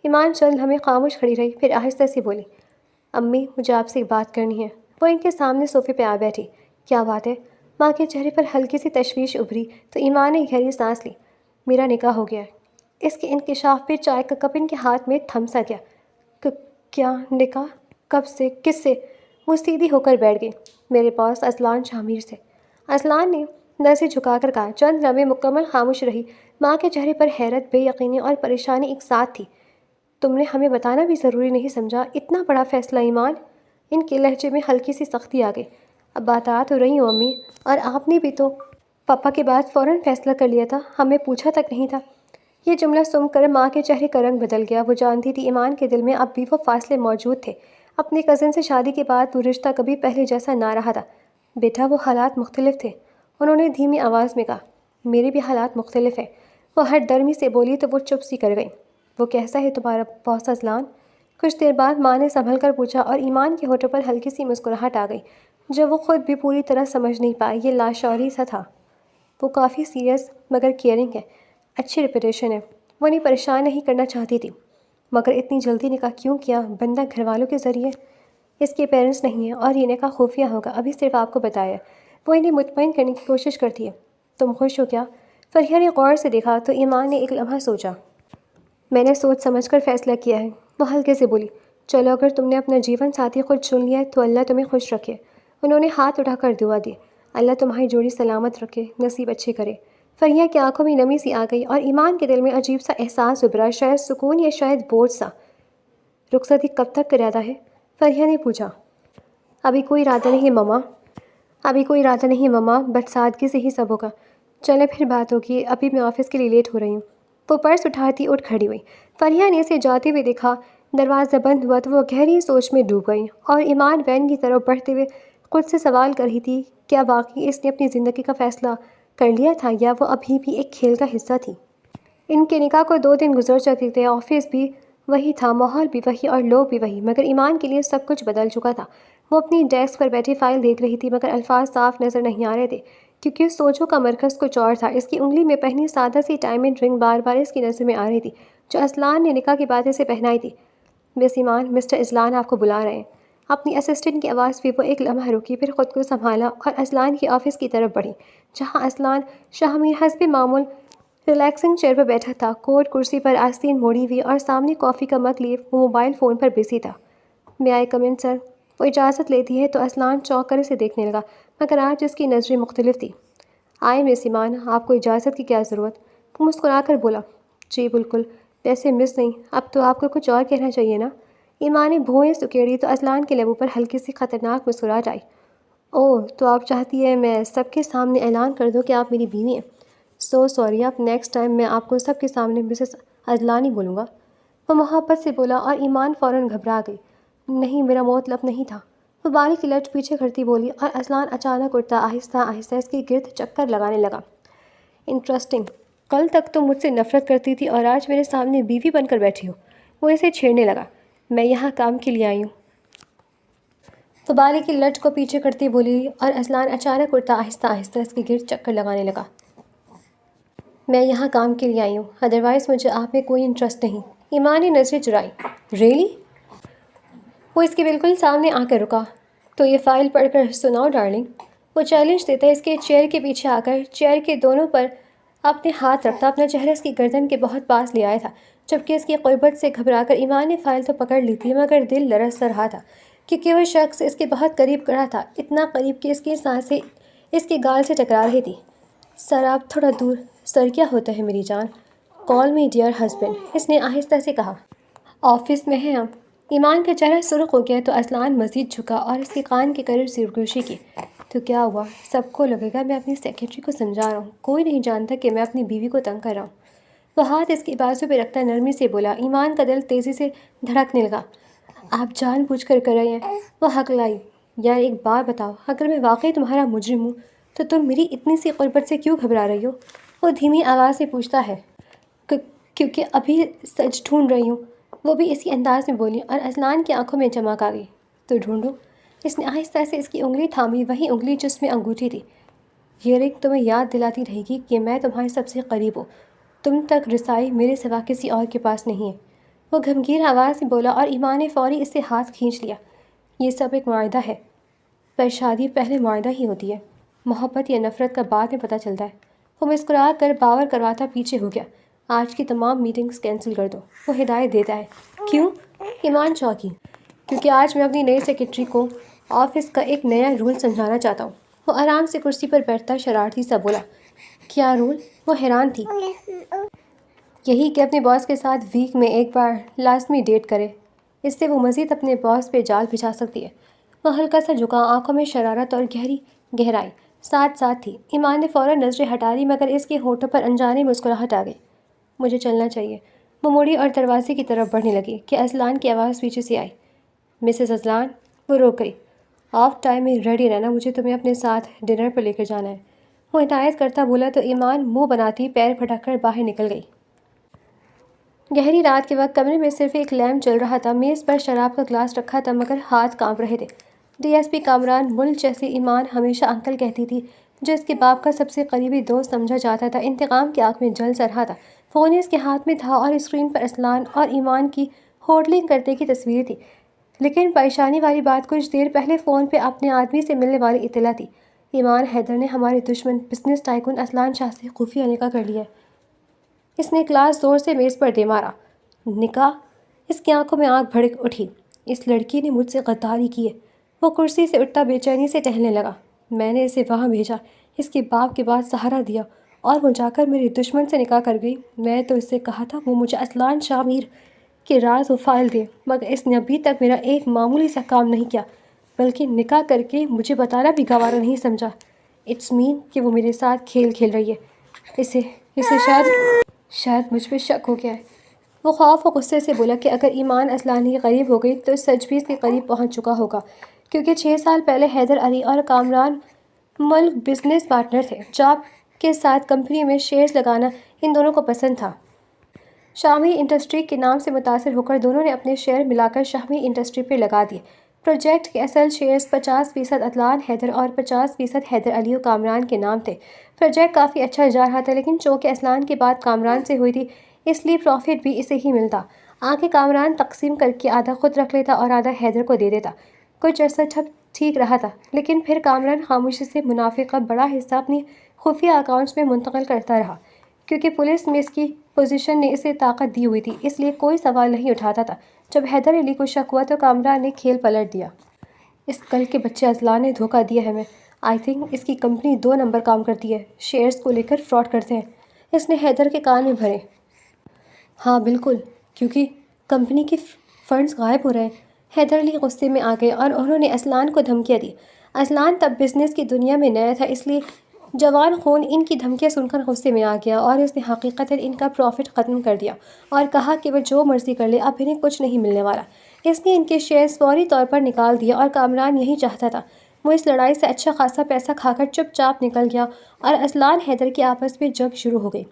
ایمان چند لمحے خاموش کھڑی رہی، پھر آہستہ سے بولی، امی مجھے آپ سے ایک بات کرنی ہے۔ وہ ان کے سامنے صوفے پہ آ بیٹھی۔ کیا بات ہے؟ ماں کے چہرے پر ہلکی سی تشویش ابھری تو ایمان نے گہری سانس لی۔ میرا نکاح ہو گیا ہے۔ اس کے انکشاف پہ چائے کا کپ ان کے ہاتھ میں تھم سا گیا۔ کیا نکاح؟ کب سے؟ کس سے؟ وہ سیدھی ہو کر بیٹھ گئی۔ میرے پاس اذلان شاہ میر سے۔ اذلان نے نظریں جھکا کر کہا۔ چند لمحے مکمل خاموش رہی۔ ماں کے چہرے پر حیرت، بے یقینی اور پریشانی ایک ساتھ تھی۔ تم نے ہمیں بتانا بھی ضروری نہیں سمجھا؟ اتنا بڑا فیصلہ ایمان؟ ان کے لہجے میں ہلکی سی سختی آ گئی۔ اب بتا تو رہی ہوں امی، اور آپ نے بھی تو پاپا کے بعد فوراً فیصلہ کر لیا تھا، ہمیں پوچھا تک نہیں تھا۔ یہ جملہ سن کر ماں کے چہرے کا رنگ بدل گیا۔ وہ جانتی تھی ایمان کے دل میں اب بھی وہ فاصلے موجود تھے۔ اپنے کزن سے شادی کے بعد وہ رشتہ کبھی پہلے جیسا نہ رہا تھا۔ بیٹا وہ حالات مختلف تھے، انہوں نے دھیمی آواز میں کہا۔ میرے بھی حالات مختلف ہیں، وہ ہر درمی سے بولی تو وہ چپ سی کر گئی۔ وہ کیسا ہے تمہارا باس اذلان؟ کچھ دیر بعد ماں نے سنبھل کر پوچھا، اور ایمان کے ہونٹوں پر ہلکی سی مسکراہٹ آ گئی جو وہ خود بھی پوری طرح سمجھ نہیں پائی۔ یہ لاشعوری سا تھا۔ وہ کافی سیریس مگر کیئرنگ ہے، اچھی ریپوٹیشن ہے۔ وہ انہیں پریشان نہیں کرنا چاہتی تھی، مگر اتنی جلدی نکاح کیوں کیا؟ بندہ گھر والوں کے ذریعے؟ اس کے پیرنٹس نہیں ہیں اور یہ نکاح خفیہ ہوگا، ابھی صرف آپ کو بتایا۔ وہ انہیں مطمئن کرنے کی کوشش کرتی ہے۔ تم خوش ہو کیا؟ فرحیہ نے غور سے دیکھا تو ایمان نے ایک لمحہ سوچا۔ میں نے سوچ سمجھ کر فیصلہ کیا ہے، وہ ہلکے سے بولی۔ چلو اگر تم نے اپنا جیون ساتھی خود چن لیا ہے تو اللہ تمہیں خوش رکھے۔ انہوں نے ہاتھ اٹھا کر دعا دی۔ اللہ تمہاری جوڑی سلامت رکھے، نصیب اچھے کرے۔ فرحیہ کی آنکھوں میں نمی سی آ گئی اور ایمان کے دل میں عجیب سا احساس ابھرا، شاید سکون یا شاید بوجھ سا۔ رخصتی کب تک کا ارادہ ہے؟ فرحیہ نے پوچھا۔ ابھی کوئی ارادہ نہیں مما، بس سادگی سے ہی سب ہوگا۔ چلے پھر بات ہوگی، ابھی میں آفس کے لیے لیٹ ہو رہی ہوں۔ وہ پرس اٹھاتی اٹھ کھڑی ہوئی۔ فرحیہ نے اسے جاتے ہوئے دیکھا۔ دروازہ بند ہوا تو وہ گہری سوچ میں ڈوب گئی، اور ایمان وین کی طرف بڑھتے ہوئے خود سے سوال کر رہی تھی، کیا واقعی اس نے اپنی زندگی کا فیصلہ کر لیا تھا یا وہ ابھی بھی ایک کھیل کا حصہ تھی؟ ان کے نکاح کو 2 دن گزر چکے تھے، آفس بھی وہی تھا، ماحول بھی وہی اور لوگ بھی وہی، مگر ایمان کے لیے سب کچھ بدل چکا تھا۔ وہ اپنی ڈیسک پر بیٹھی فائل دیکھ رہی تھی، مگر الفاظ صاف نظر نہیں آ رہے تھے کیونکہ سوچوں کا مرکز کچھ اور تھا۔ اس کی انگلی میں پہنی سادہ سی ڈائمنڈ رنگ بار بار اس کی نظر میں آ رہی تھی جو اذلان نے نکاح کے بعد اسے پہنائی تھی۔ مس ایمان، مسٹر اذلان آپ کو بلا رہے ہیں۔ اپنی اسسٹنٹ کی آواز پہ وہ ایک لمحہ رکی، پھر خود کو سنبھالا اور اذلان کی آفس کی طرف بڑھی، جہاں اذلان شاہ میر حسب معمول ریلیکسنگ چیئر پر بیٹھا تھا، کوٹ کرسی پر آستین موڑی ہوئی اور سامنے کافی کا مگ لیے وہ موبائل فون پر بزی تھا۔ میں آئی کم ان سر؟ وہ اجازت لیتی ہے تو اذلان چونک کر اسے دیکھنے لگا، مگر آج اس کی نظریں مختلف تھیں۔ آئے مس ایمان، آپ کو اجازت کی کیا ضرورت؟ وہ مسکرا کر بولا، جی بالکل، ویسے مس نہیں، اب تو آپ کو کچھ اور کہنا چاہیے نا۔ ایمان نے بھوئیں سکیڑی تو اذلان کے لبوں پر ہلکی سی خطرناک مسکراہٹ آئی۔ اوہ، تو آپ چاہتی ہیں میں سب کے سامنے اعلان کر دوں کہ آپ میری بیوی ہیں؟ سو سوری، اب نیکسٹ ٹائم میں آپ کو سب کے سامنے مسز اذلان ہی بولوں گا۔ وہ محبت سے بولا اور ایمان فوراً گھبرا گئی۔ نہیں، میرا مطلب نہیں تھا۔ وہ بالی کی لٹ پیچھے کرتی بولی اور اذلان اچانک اٹھتا آہستہ آہستہ اس کے گرد چکر لگانے لگا۔ انٹرسٹنگ، کل تک تم مجھ سے نفرت کرتی تھی اور آج میرے سامنے بیوی بن کر بیٹھی ہو۔ وہ اسے چھیڑنے لگا۔ میں یہاں کام کے لیے آئی ہوں۔ وہ بالی کی لٹ کو پیچھے کرتی بولی اور اذلان اچانک اٹھتا آہستہ آہستہ اس کے گرد چکر لگانے لگا۔ میں یہاں کام کے لیے آئی ہوں، ادروائز مجھے آپ میں کوئی انٹرسٹ نہیں۔ ایمان نے نظریں چرائی۔ ریئلی؟ وہ اس کے بالکل سامنے آ کر رکا۔ تو یہ فائل پڑھ کر سناؤ ڈارلنگ۔ وہ چیلنج دیتا اس کے چیئر کے پیچھے آ کر چیئر کے دونوں پر اپنے ہاتھ رکھتا اپنا چہرہ اس کی گردن کے بہت پاس لے آیا تھا، جبکہ اس کی قربت سے گھبرا کر ایمان نے فائل تو پکڑ لی تھی مگر دل لرز رہا تھا کیونکہ وہ شخص اس کے بہت قریب کھڑا تھا، اتنا قریب کہ اس کی سانسیں اس کے گال سے ٹکرا رہی تھی۔ سر آپ تھوڑا دور۔ سر کیا ہوتا ہے میری جان؟ کال می ڈیئر ہسبینڈ، اس نے آہستہ سے کہا۔ آفس میں ہیں ہم۔ ایمان کا چہرہ سرخ ہو گیا تو اذلان مزید جھکا اور اس کے کان کے قریب سرگوشی کی۔ تو کیا ہوا؟ سب کو لگے گا میں اپنی سیکرٹری کو سمجھا رہا ہوں، کوئی نہیں جانتا کہ میں اپنی بیوی کو تنگ کر رہا ہوں۔ وہ ہاتھ اس کی بازو پہ رکھتا نرمی سے بولا۔ ایمان کا دل تیزی سے دھڑکنے لگا۔ آپ جان بوجھ کر رہے ہیں؟ وہ ہکلائی۔ یار ایک بات بتاؤ، اگر میں واقعی تمہارا مجرم ہوں تو تم میری اتنی سی قربت سے کیوں گھبرا رہی ہو؟ وہ دھیمی آواز سے پوچھتا ہے۔ کیونکہ ابھی سچ ڈھونڈ رہی ہوں، وہ بھی اسی انداز میں بولی اور اذلان کی آنکھوں میں چمک آ گئی۔ تو ڈھونڈو۔ اس نے آہستہ سے اس کی انگلی تھامی، وہی انگلی جس میں انگوٹھی تھی۔ یہ رنگ تمہیں یاد دلاتی رہے گی کہ میں تمہارے سب سے قریب ہوں، تم تک رسائی میرے سوا کسی اور کے پاس نہیں ہے۔ وہ گھمگیر آواز میں بولا اور ایمان نے فوری اس سے ہاتھ کھینچ لیا۔ یہ سب ایک معاہدہ ہے، پر شادی پہلے معاہدہ ہی ہوتی ہے، محبت یا نفرت کا بعد میں پتہ چلتا ہے۔ وہ مسکرا کر باور کرواتا پیچھے ہو گیا۔ آج کی تمام میٹنگز کینسل کر دو، وہ ہدایت دیتا ہے۔ کیوں؟ ایمان چونکی۔ کیونکہ آج میں اپنی نئی سیکرٹری کو آفس کا ایک نیا رول سمجھانا چاہتا ہوں۔ وہ آرام سے کرسی پر بیٹھتا شرارتی سا بولا۔ کیا رول؟ وہ حیران تھی۔ یہی کہ اپنے باس کے ساتھ ویک میں ایک بار لازمی ڈیٹ کرے، اس سے وہ مزید اپنے باس پہ جال بچھا سکتی ہے۔ وہ ہلکا سا جھکا، آنکھوں میں شرارت اور گہرائی ساتھ ساتھ تھی۔ ایمان نے فوراً نظریں ہٹا لی مگر اس کے ہونٹوں پر انجانے مسکراہٹ آ گئی۔ مجھے چلنا چاہیے۔ وہ مڑی اور دروازے کی طرف بڑھنے لگی کہ اذلان کی آواز پیچھے سے آئی۔ Mrs Azlan. وہ روک گئی۔ آف ٹائم میں ریڈی رہنا، مجھے تمہیں اپنے ساتھ ڈنر پر لے کر جانا ہے، وہ ہدایت کرتا بولا تو ایمان منہ بناتی پیر پھٹک کر باہر نکل گئی۔ گہری رات کے وقت کمرے میں صرف ایک لیمپ جل رہا تھا، میز پر شراب کا گلاس رکھا تھا مگر ہاتھ کانپ رہے تھے۔ ڈی ایس پی کامران ملک جیسے ایمان ہمیشہ انکل کہتی تھی، جو اس کے باپ کا سب سے قریبی دوست سمجھا جاتا تھا، انتقام کی آگ میں جل سا رہا تھا۔ فون اس کے ہاتھ میں تھا اور اسکرین پر اذلان اور ایمان کی ہوٹلنگ کرتے کی تصویر تھی، لیکن پریشانی والی بات کچھ دیر پہلے فون پہ اپنے آدمی سے ملنے والی اطلاع تھی۔ ایمان حیدر نے ہمارے دشمن بزنس ٹائکون اذلان شاہ سے خفیہ نکاح کر لیا ہے۔ اس نے گلاس زور سے میز پر دے مارا۔ نکاح؟ اس کی آنکھوں میں آگ بھڑک اٹھی۔ اس لڑکی نے مجھ سے غداری کی ہے۔ وہ کرسی سے اٹھتا بے چینی سے ٹہلنے لگا۔ میں نے اسے وہاں بھیجا، اس کے باپ کے بعد سہارا دیا اور وہ جا کر میرے دشمن سے نکاح کر گئی۔ میں تو اس سے کہا تھا وہ مجھے اذلان شاہ میر کے راز و فائل دے، مگر اس نے ابھی تک میرا ایک معمولی سا کام نہیں کیا بلکہ نکاح کر کے مجھے بتانا بھی گوارا نہیں سمجھا۔ اٹس مین کہ وہ میرے ساتھ کھیل کھیل رہی ہے۔ اسے شاید مجھ پہ شک ہو گیا ہے۔ وہ خوف و غصے سے بولا کہ اگر ایمان اذلان کے قریب ہو گئی تو سچ بھی اس کے قریب پہنچ چکا ہوگا، کیونکہ 6 سال پہلے حیدر علی اور کامران ملک بزنس پارٹنر تھے۔ جاب کے ساتھ کمپنی میں شیئرز لگانا ان دونوں کو پسند تھا۔ شامی انڈسٹری کے نام سے متاثر ہو کر دونوں نے اپنے شیئر ملا کر شامی انڈسٹری پہ لگا دیے۔ پروجیکٹ کے اصل شیئرز 50% اذلان حیدر اور 50% حیدر علی و کامران کے نام تھے۔ پروجیکٹ کافی اچھا جا رہا تھا، لیکن چونکہ اذلان کی بات کامران سے ہوئی تھی اس لیے پروفٹ بھی اسے ہی ملتا۔ آگے کامران تقسیم کر کے آدھا خود رکھ لیتا اور آدھا حیدر کو دے دیتا۔ کچھ عرصہ ٹھیک رہا تھا، لیکن پھر کامران خاموشی سے منافع کا بڑا حصہ اپنی خفیہ اکاؤنٹس میں منتقل کرتا رہا، کیونکہ پولیس میں اس کی پوزیشن نے اسے طاقت دی ہوئی تھی، اس لیے کوئی سوال نہیں اٹھاتا تھا۔ جب حیدر علی کو شک ہوا تو کامران نے کھیل پلٹ دیا۔ اس کل کے بچے اذلان نے دھوکہ دیا ہے ہمیں۔ آئی تھنک اس کی کمپنی 2 نمبر کام کرتی ہے، شیئرز کو لے کر فراڈ کرتے ہیں۔ اس نے حیدر کے کان میں بھرے۔ ہاں بالکل، کیونکہ کمپنی کے فنڈز غائب ہو رہے ہیں۔ حیدر علی غصے میں آ گئے اور انہوں نے اذلان کو دھمکیاں دی۔ اذلان تب بزنس کی دنیا میں نیا تھا، اس لیے جوان خون ان کی دھمکیاں سن کر غصے میں آ گیا اور اس نے حقیقتاً ان کا پروفٹ ختم کر دیا اور کہا کہ وہ جو مرضی کر لے، اب انہیں کچھ نہیں ملنے والا۔ اس نے ان کے شیئرز فوری طور پر نکال دیے اور کامران یہی چاہتا تھا۔ وہ اس لڑائی سے اچھا خاصا پیسہ کھا کر چپ چاپ نکل گیا اور اذلان حیدر کی آپس میں جنگ شروع ہو گئی۔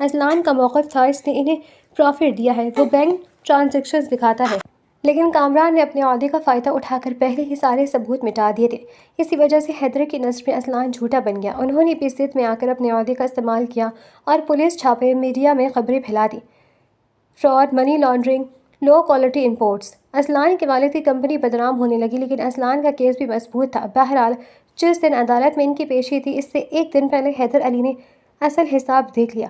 اذلان کا موقف تھا اس نے انہیں پروفٹ دیا ہے، وہ بینک ٹرانزیکشنز دکھاتا ہے، لیکن کامران نے اپنے عہدے کا فائدہ اٹھا کر پہلے ہی سارے ثبوت مٹا دیے تھے۔ اسی وجہ سے حیدر کی نظر میں اذلان جھوٹا بن گیا۔ انہوں نے بھی ضد میں آ کر اپنے عہدے کا استعمال کیا اور پولیس چھاپے، میڈیا میں خبریں پھیلا دیں۔ Fraud, money laundering low quality imports. Aslan کے والد کی کمپنی بدنام ہونے لگی، لیکن اسلان کا کیس بھی مضبوط تھا۔ بہرحال جس دن عدالت میں ان کی پیشی تھی، اس سے ایک دن پہلے حیدر علی نے اصل حساب دیکھ لیا۔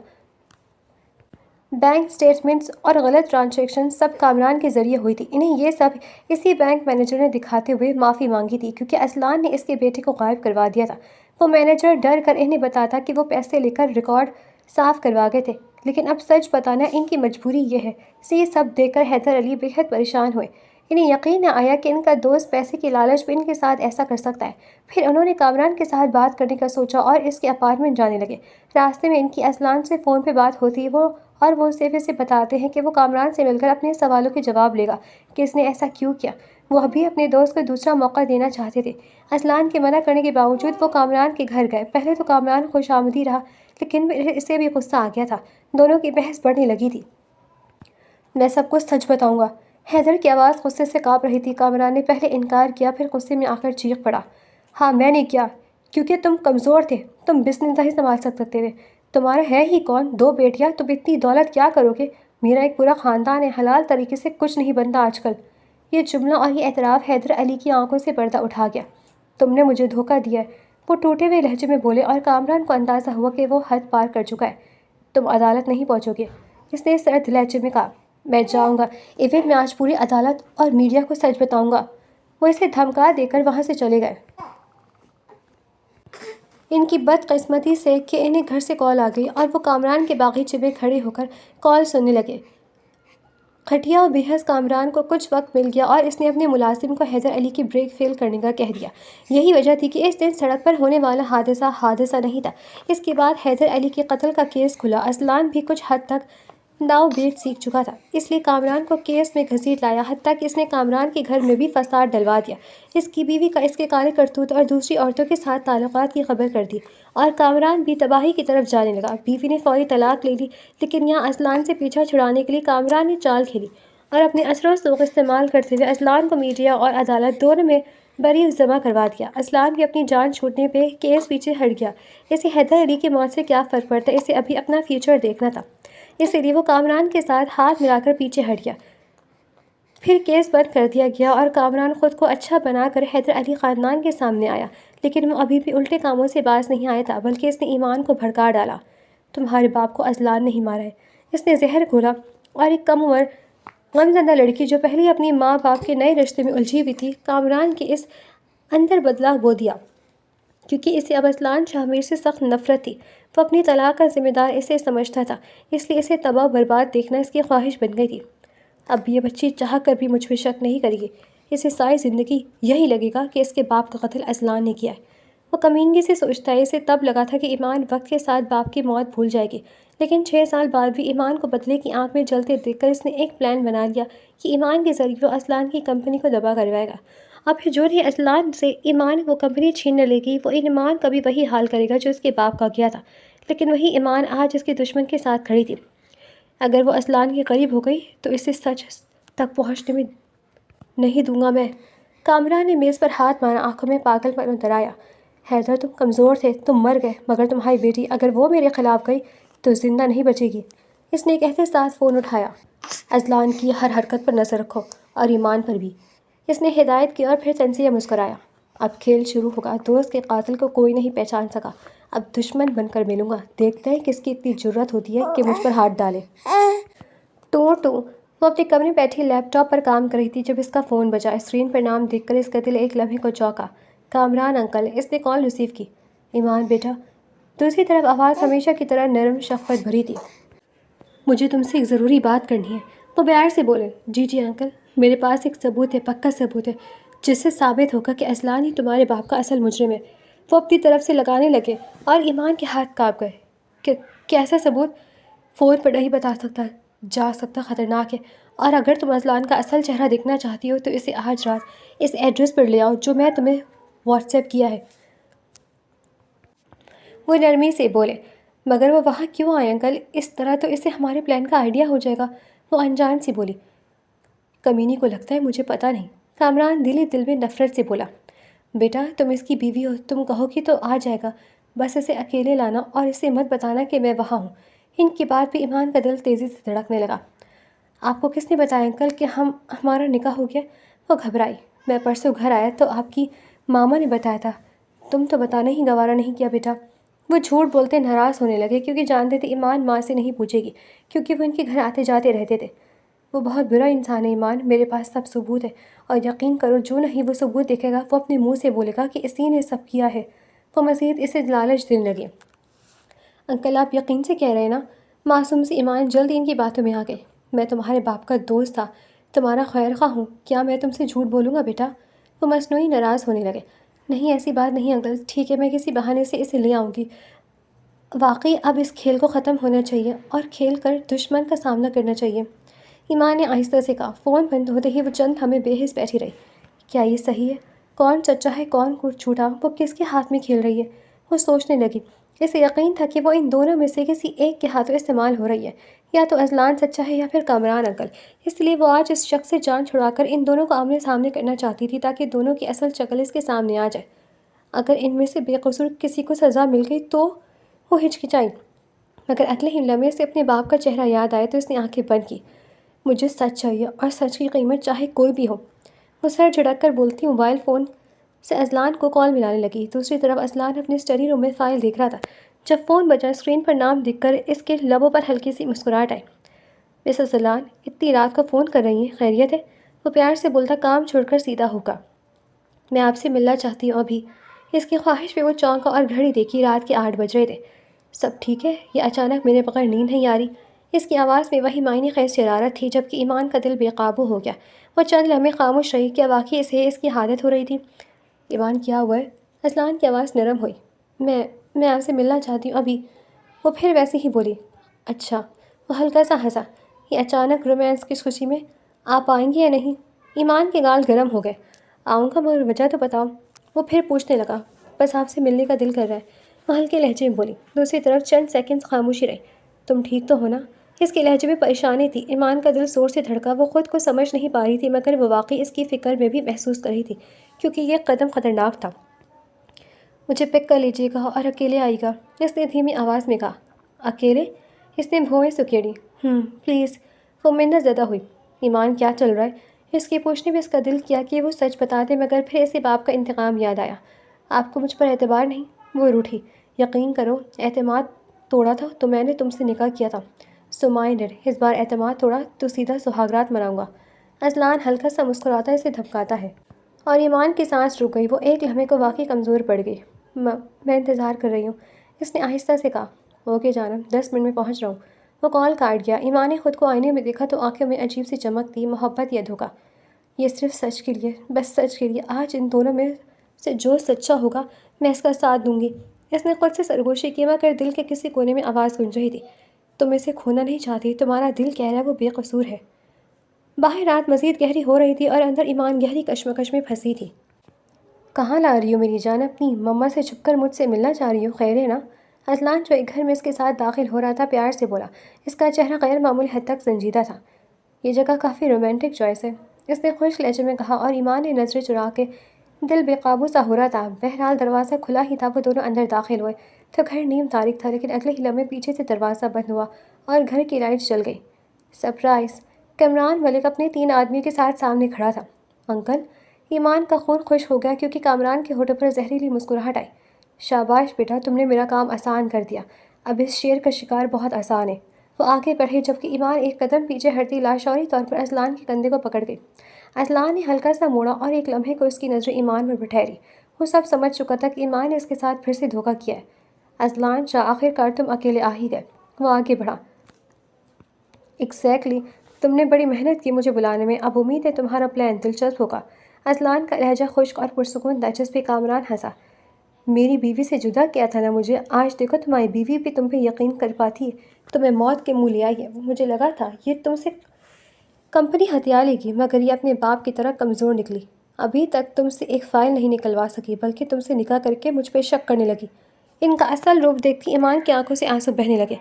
بینک سٹیٹمنٹس اور غلط ٹرانزیکشن سب کامران کے ذریعے ہوئی تھی۔ انہیں یہ سب اسی بینک مینیجر نے دکھاتے ہوئے معافی مانگی تھی، کیونکہ اسلان نے اس کے بیٹے کو غائب کروا دیا تھا۔ وہ مینیجر ڈر کر انہیں بتاتا کہ وہ پیسے لے کر ریکارڈ صاف کروا گئے تھے، لیکن اب سچ بتانا ان کی مجبوری یہ ہے۔ یہ سب دیکھ کر حیدر علی بے حد پریشان ہوئے۔ انہیں یقین نہ آیا کہ ان کا دوست پیسے کی لالچ میں ان کے ساتھ ایسا کر سکتا ہے۔ پھر انہوں نے کامران کے ساتھ بات کرنے کا سوچا اور اس کے اپارٹمنٹ جانے لگے۔ راستے میں ان کی اسلان سے فون پہ بات ہوتی ہے، وہ صرف اسے بتاتے ہیں کہ وہ کامران سے مل کر اپنے سوالوں کے جواب لے گا کہ اس نے ایسا کیوں کیا۔ وہ ابھی اپنے دوست کو دوسرا موقع دینا چاہتے تھے۔ اسلان کے منع کرنے کے باوجود وہ کامران کے گھر گئے۔ پہلے تو کامران خوش آمدی رہا، لیکن اسے بھی غصہ آ گیا تھا۔ دونوں کی بحث بڑھنے لگی تھی۔ میں سب کچھ سچ بتاؤں گا۔ حیدر کی آواز غصے سے کانپ رہی تھی۔ کامران نے پہلے انکار کیا، پھر غصے میں آ کر چیخ پڑا، ہاں میں نے کیا، کیونکہ تم کمزور تھے، تم بزنس نہیں سنبھال سکتے تھے، تمہارا ہے ہی کون، 2 بیٹیاں، تم اتنی دولت کیا کرو گے، میرا ایک پورا خاندان ہے، حلال طریقے سے کچھ نہیں بنتا آج کل۔ یہ جملہ اور یہ اعتراف حیدر علی کی آنکھوں سے پردہ اٹھا گیا۔ تم نے مجھے دھوکہ دیا ہے، وہ ٹوٹے ہوئے لہجے میں بولے، اور کامران کو اندازہ ہوا کہ وہ حد پار کر چکا ہے۔ تم عدالت نہیں پہنچو گے، اس نے سرد لہجے میں کہا۔ میں جاؤں گا، ایون میں آج پوری عدالت اور میڈیا کو سچ بتاؤں گا۔ وہ اسے دھمکا دے کر وہاں سے چلے گئے۔ ان کی بدقسمتی سے کہ انہیں گھر سے کال آ گئی اور وہ کامران کے باغیچے میں کھڑے ہو کر کال سننے لگے۔ کھٹیا و بےحس کامران کو کچھ وقت مل گیا اور اس نے اپنے ملازم کو حیدر علی کی بریک فیل کرنے کا کہہ دیا۔ یہی وجہ تھی کہ اس دن سڑک پر ہونے والا حادثہ نہیں تھا۔ اس کے بعد حیدر علی کے قتل کا کیس کھلا۔ اسلان بھی کچھ حد تک داؤ بیچ سیکھ چکا تھا، اس لیے کامران کو کیس میں گھسیٹ لایا، حتیٰ کہ اس نے کامران کے گھر میں بھی فساد ڈلوا دیا۔ اس کی بیوی کا اس کے کالے کرتوت اور دوسری عورتوں کے ساتھ تعلقات کی خبر کر دی، اور کامران بھی تباہی کی طرف جانے لگا۔ بیوی نے فوری طلاق لے لی، لیکن یہاں اسلان سے پیچھا چھڑانے کے لیے کامران نے چال کھیلی اور اپنے اثر و رسوخ استعمال کرتے ہوئے اسلان کو میڈیا اور عدالت دونوں میں بری جمع کروا دیا۔ اسلان بھی اپنی جان چھوٹنے پہ کیس پیچھے ہٹ گیا۔ اسے حیدر علی کی موت سے کیا فرق پڑتا، اسے ابھی اپنا فیوچر دیکھنا تھا، اس لیے وہ کامران کے ساتھ ہاتھ ملا کر پیچھے ہٹ گیا۔ پھر کیس بند کر دیا گیا اور کامران خود کو اچھا بنا کر حیدر علی خاندان کے سامنے آیا، لیکن وہ ابھی بھی الٹے کاموں سے باز نہیں آیا تھا، بلکہ اس نے ایمان کو بھڑکا ڈالا۔ تمہارے باپ کو اسلان نہیں مارا ہے، اس نے زہر گھولا، اور ایک کم عمر غمزدہ لڑکی جو پہلے اپنی ماں باپ کے نئے رشتے میں الجھی ہوئی تھی، کامران کے اس اندر بدلا بو دیا، کیونکہ اسے اب اسلان شاہ سے سخت نفرت تھی۔ وہ اپنی طلاق کا ذمہ دار اسے سمجھتا تھا، اس لیے اسے تباہ و برباد دیکھنا اس کی خواہش بن گئی تھی۔ اب یہ بچی چاہ کر بھی مجھ پہ شک نہیں کرے گی، اسے ساری زندگی یہی لگے گا کہ اس کے باپ کا قتل اسلان نے کیا ہے۔ وہ کمینگی سے سوچتا ہے، اسے تب لگا تھا کہ ایمان وقت کے ساتھ باپ کی موت بھول جائے گی، لیکن 6 سال بعد بھی ایمان کو بدلے کی آنکھ میں جلتے دیکھ کر اس نے ایک پلان بنا لیا کہ ایمان کے ذریعے وہ اسلان کی کمپنی کو تباہ کروائے گا۔ اب جو ہی اسلان سے ایمان وہ کمپنی چھیننے لے گی، وہ ایمان کا بھی وہی حال کرے گا جو اس کے باپ کا کیا تھا، لیکن وہی ایمان آج اس کے دشمن کے ساتھ کھڑی تھی۔ اگر وہ اسلان کے قریب ہو گئی تو اسے سچ تک پہنچنے میں نہیں دوں گا میں۔ کامران نے میز پر ہاتھ مارا، آنکھوں میں پاگل پن اتر آیا۔ حیدر تم کمزور تھے، تم مر گئے، مگر تمہاری بیٹی اگر وہ میرے خلاف گئی تو زندہ نہیں بچے گی، اس نے کہتے ساتھ فون اٹھایا۔ اسلان کی ہر حرکت پر نظر رکھو، اور ایمان پر بھی، اس نے ہدایت کی، اور پھر تنزیہ مسکرایا۔ اب کھیل شروع ہوگا، دوست کے قاتل کو کوئی نہیں پہچان سکا، اب دشمن بن کر ملوں گا، دیکھتے ہیں کس کی اتنی جرأت ہوتی ہے کہ مجھ پر ہاتھ ڈالے۔ وہ اپنے کمرے میں بیٹھی لیپ ٹاپ پر کام کر رہی تھی جب اس کا فون بجا۔ اسکرین پر نام دیکھ کر اس کا دل ایک لمحے کو چونکا۔ کامران انکل، اس نے کال ریسیو کی۔ ایمان بیٹا۔ دوسری طرف آواز ہمیشہ کی طرح نرم شفقت بھری تھی۔ مجھے تم سے ایک ضروری بات کرنی ہے، وہ پیار سے بولے۔ جی انکل، میرے پاس ایک ثبوت ہے، پکا ثبوت ہے، جس سے ثابت ہوگا کہ اسلان ہی تمہارے باپ کا اصل مجرم ہے۔ وہ اپنی طرف سے لگانے لگے اور ایمان کے ہاتھ کانپ گئے۔ کیسا ثبوت؟ فون پر نہیں بتا سکتا، جا سکتا، خطرناک ہے، اور اگر تم اسلان کا اصل چہرہ دیکھنا چاہتی ہو تو اسے آج رات اس ایڈریس پر لے آؤ جو میں تمہیں واٹس ایپ کیا ہے۔ وہ نرمی سے بولے۔ مگر وہ وہاں کیوں آئے انکل؟ اس طرح تو اسے ہمارے پلان کا آئیڈیا ہو جائے گا، وہ انجان سی بولی۔ کمینی کو لگتا ہے مجھے پتہ نہیں، کامران دل ہی دل میں نفرت سے بولا۔ بیٹا تم اس کی بیوی ہو، تم کہو گی تو آ جائے گا، بس اسے اکیلے لانا اور اسے مت بتانا کہ میں وہاں ہوں۔ ان کی بات پہ ایمان کا دل تیزی سے دھڑکنے لگا۔ آپ کو کس نے بتایا انکل کہ ہمارا نکاح ہو گیا؟ وہ گھبرائی۔ میں پرسوں گھر آیا تو آپ کی ماما نے بتایا تھا، تم تو بتانا ہی گوارا نہیں کیا بیٹا۔ وہ جھوٹ بولتے ناراض ہونے لگے کیونکہ جانتے تھے ایمان ماں سے نہیں پوچھے گی، کیونکہ وہ ان کے گھر آتے جاتے رہتے تھے۔ وہ بہت برا انسان ہے ایمان، میرے پاس سب ثبوت ہے، اور یقین کرو جو نہیں وہ ثبوت دیکھے گا وہ اپنے منہ سے بولے گا کہ اسی نے سب کیا ہے۔ وہ مزید اسے لالچ دینے لگے۔ انکل آپ یقین سے کہہ رہے ہیں نا؟ معصوم سی ایمان جلدی ان کی باتوں میں آ گئی۔ میں تمہارے باپ کا دوست تھا، تمہارا خیر خواہ ہوں، کیا میں تم سے جھوٹ بولوں گا بیٹا؟ وہ مصنوعی ناراض ہونے لگے۔ نہیں ایسی بات نہیں انکل، ٹھیک ہے میں کسی بہانے سے اسے لے آؤں گی۔ واقعی اب اس کھیل کو ختم ہونا چاہیے اور کھیل کر دشمن کا سامنا کرنا چاہیے، ایمان نے آہستہ سے کہا۔ فون بند ہوتے ہی وہ چند ہمیں بے حس بیٹھی رہی۔ کیا یہ صحیح ہے؟ کون سچا ہے کون جھوٹا؟ وہ کس کے ہاتھ میں کھیل رہی ہے؟ وہ سوچنے لگی۔ اسے یقین تھا کہ وہ ان دونوں میں سے کسی ایک کے ہاتھوں استعمال ہو رہی ہے، یا تو اذلان سچا ہے یا پھر کامران انکل۔ اس لیے وہ آج اس شخص سے جان چھڑا کر ان دونوں کو آمنے سامنے کرنا چاہتی تھی تاکہ دونوں کی اصل شکل اس کے سامنے آ جائے۔ اگر ان میں سے بے قصور کسی کو سزا مل گئی تو… وہ ہچکچائی، مگر اگلے ہی لمحے سے اپنے باپ کا چہرہ یاد آیا تو اس نے آنکھیں بند کی۔ مجھے سچ چاہیے اور سچ کی قیمت چاہے کوئی بھی ہو، وہ سر جھٹک کر بولتی موبائل فون سے اذلان کو کال ملانے لگی۔ دوسری طرف اذلان اپنے اسٹڈی روم میں فائل دیکھ رہا تھا۔ جب فون بجا اسکرین پر نام دکھ کر اس کے لبوں پر ہلکی سی مسکراہٹ آئی۔ مس اذلان اتنی رات کو فون کر رہی ہیں، خیریت ہے؟ وہ پیار سے بولتا کام چھوڑ کر سیدھا ہوگا۔ میں آپ سے ملنا چاہتی ہوں ابھی۔ اس کی خواہش پہ وہ چونکا اور گھڑی دیکھی، رات کے 8 بج رہے تھے۔ سب ٹھیک ہے؟ یہ اچانک میرے بغیر نیند نہیں آ رہی۔ اس کی آواز میں وہی معنی خیز شرارت تھی جبکہ ایمان کا دل بے قابو ہو گیا۔ وہ چند لمحے خاموش رہی۔ کیا واقعی اسے اس کی عادت ہو رہی تھی؟ ایمان کیا ہوا ہے؟ اذلان کی آواز نرم ہوئی۔ میں آپ سے ملنا چاہتی ہوں ابھی۔ وہ پھر ویسے ہی بولی۔ اچھا۔ وہ ہلکا سا ہنسا۔ یہ اچانک رومانس کی خوشی میں آپ آئیں گے یا نہیں؟ ایمان کے گال گرم ہو گئے۔ آؤں گا مگر وجہ تو بتاؤ۔ وہ پھر پوچھنے لگا۔ بس آپ سے ملنے کا دل کر رہا ہے، وہ ہلکے لہجے میں بولی۔ دوسری طرف چند سیکنڈز خاموشی رہی۔ تم ٹھیک تو ہو نا؟ اس کے لہجے میں پریشانی تھی۔ ایمان کا دل زور سے دھڑکا۔ وہ خود کو سمجھ نہیں پا رہی تھی مگر وہ واقعی اس کی فکر میں بھی محسوس کر رہی تھی کیونکہ یہ قدم خطرناک تھا۔ مجھے پک کر لیجیے گا اور اکیلے آئیے گا، اس نے دھیمی آواز میں کہا۔ اکیلے؟ اس نے بھویں سکیڑی۔ پلیز۔ وہ منت زدہ ہوئی۔ ایمان کیا چل رہا ہے؟ اس کے پوچھنے میں اس کا دل کیا کہ وہ سچ بتا دے مگر پھر اسے باپ کا انتقام یاد آیا۔ آپ کو مجھ پر اعتبار نہیں؟ وہ روٹھی۔ یقین کرو اعتماد توڑا تھا تو میں نے تم سے نکاح کیا تھا، سو مائنڈڈ۔ اس بار اعتماد توڑا تو سیدھا سہاگرات مناؤں گا۔ اذلان ہلکا سا مسکراتا اسے دھمکاتا ہے، اور ایمان کی سانس رک گئی۔ وہ ایک لمحے کو واقعی کمزور پڑ گئی۔ میں انتظار کر رہی ہوں، اس نے آہستہ سے کہا۔ اوکے جانم، 10 منٹ میں پہنچ رہا ہوں۔ وہ کال کاٹ گیا۔ ایمان نے خود کو آئینے میں دیکھا تو آنکھوں میں عجیب سی چمک تھی، محبت یا دھوکہ۔ یہ صرف سچ کے لیے، بس سچ کے لیے۔ آج ان دونوں میں سے جو سچا ہوگا میں اس کا ساتھ دوں گی۔ اس نے خود سے سرگوشی کی مگر دل کے کسی کونے میں آواز گونج رہی تھی۔ تم اسے کھونا نہیں چاہتی، تمہارا دل کہہ رہا ہے وہ بے قصور ہے۔ باہر رات مزید گہری ہو رہی تھی اور اندر ایمان گہری کشمکش میں پھنسی تھی۔ کہاں لا رہی ہو میری جان؟ اپنی مما سے چھپ کر مجھ سے ملنا چاہ رہی ہو؟ خیر ہے نا؟ اذلان جو ایک گھر میں اس کے ساتھ داخل ہو رہا تھا پیار سے بولا۔ اس کا چہرہ غیر معمولی حد تک سنجیدہ تھا۔ یہ جگہ کافی رومانٹک چوائس ہے، اس نے خوش لہجے میں کہا، اور ایمان نے نظریں چرا کے دل بے قابو سا ہو رہا تھا۔ بہرحال دروازہ کھلا ہی تھا۔ وہ دونوں اندر داخل ہوئے تو گھر نیم تاریک تھا، لیکن اگلے ہی لمحے پیچھے سے دروازہ بند ہوا اور گھر کی لائٹ جل گئی۔ سرپرائز! کامران ملک اپنے 3 آدمیوں کے ساتھ سامنے کھڑا تھا۔ انکل! ایمان کا خون خوش ہو گیا کیونکہ کامران کے ہونٹوں پر زہریلی مسکراہٹ آئی۔ شاباش بیٹا، تم نے میرا کام آسان کر دیا، اب اس شیر کا شکار بہت آسان ہے۔ وہ آگے بڑھے جبکہ ایمان ایک قدم پیچھے ہٹتی لاشعوری طور پر اذلان کے کندھے کو پکڑ گئی۔ اذلان نے ہلکا سا موڑا اور ایک لمحے کو اس کی نظریں ایمان پر ٹھہری۔ وہ سب سمجھ چکا تھا کہ ایمان نے اس کے ساتھ پھر سے دھوکہ کیا ہے۔ اذلان شاہ، آخر کار تم اکیلے آ ہی گئے۔ وہ آگے بڑھا۔ ایگزیکٹلی، تم نے بڑی محنت کی مجھے بلانے میں، اب امید ہے تمہارا پلان دلچسپ ہوگا۔ اذلان کا لہجہ خشک اور پرسکون تھا جس پہ کامران ہنسا۔ میری بیوی سے جدا کیا تھا نا مجھے، آج دیکھو تمہاری بیوی بھی تم پہ یقین کر پاتی ہے، تمہیں موت کے منہ لے آئی ہے۔ مجھے لگا تھا یہ تم سے کمپنی ہتھیا لے گی مگر یہ اپنے باپ کی طرح کمزور نکلی۔ ابھی تک تم سے ایک فائل نہیں نکلوا سکی بلکہ تم سے نکاح کر کے مجھ پہ شک کرنے لگی۔ ان کا اصل روپ دیکھتی ایمان کی آنکھوں سے آنسو بہنے لگے۔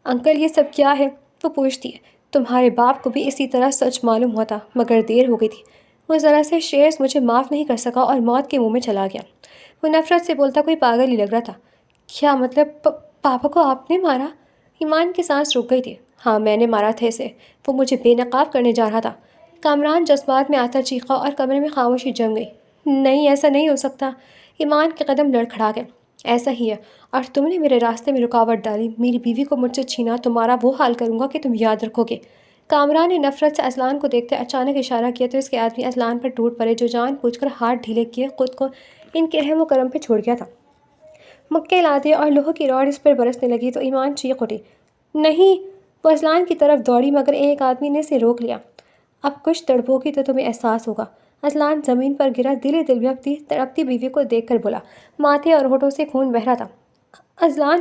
انکل یہ سب کیا ہے؟ وہ پوچھتی ہے۔ تمہارے باپ کو بھی اسی طرح سچ معلوم ہوا تھا مگر دیر ہو گئی تھی، وہ ذرا سے شیئرز مجھے معاف نہیں کر سکا اور موت کے منہ میں چلا گیا۔ وہ نفرت سے بولتا کوئی پاگل ہی لگ رہا تھا۔ کیا مطلب؟ پاپا کو آپ نے مارا؟ ایمان کی سانس رک گئی تھی۔ ہاں میں نے مارا تھا اسے، وہ مجھے بے نقاب کرنے جا رہا تھا۔ کامران جذبات میں آتا چیخا اور کمرے میں خاموشی جم گئی۔ نہیں ایسا نہیں ہو سکتا، ایمان کے قدم لڑکھڑا گئے۔ ایسا ہی ہے، اور تم نے میرے راستے میں رکاوٹ ڈالی، میری بیوی کو مجھ سے چھینا، تمہارا وہ حال کروں گا کہ تم یاد رکھو گے۔ کامران نے نفرت سے اذلان کو دیکھتے اچانک اشارہ کیا تو اس کے آدمی اذلان پر ٹوٹ پڑے جو جان بوجھ کر ہاتھ ڈھیلے کیے خود کو ان کے رحم و کرم پہ چھوڑ گیا تھا۔ مکے لاتے اور لوہے کی راڈ اس پر برسنے لگی تو ایمان چیخ اٹھی۔ نہیں! وہ اذلان کی طرف دوڑی مگر ایک آدمی نے اسے روک لیا۔ اب کچھ تڑپو گی تو تمہیں احساس ہوگا۔ اذلان زمین پر گرا، دل دل میں اپنی تڑپتی بیوی کو دیکھ کر بولا۔ ماتھے اور ہونٹوں سے خون بہہ رہا تھا۔ اذلان!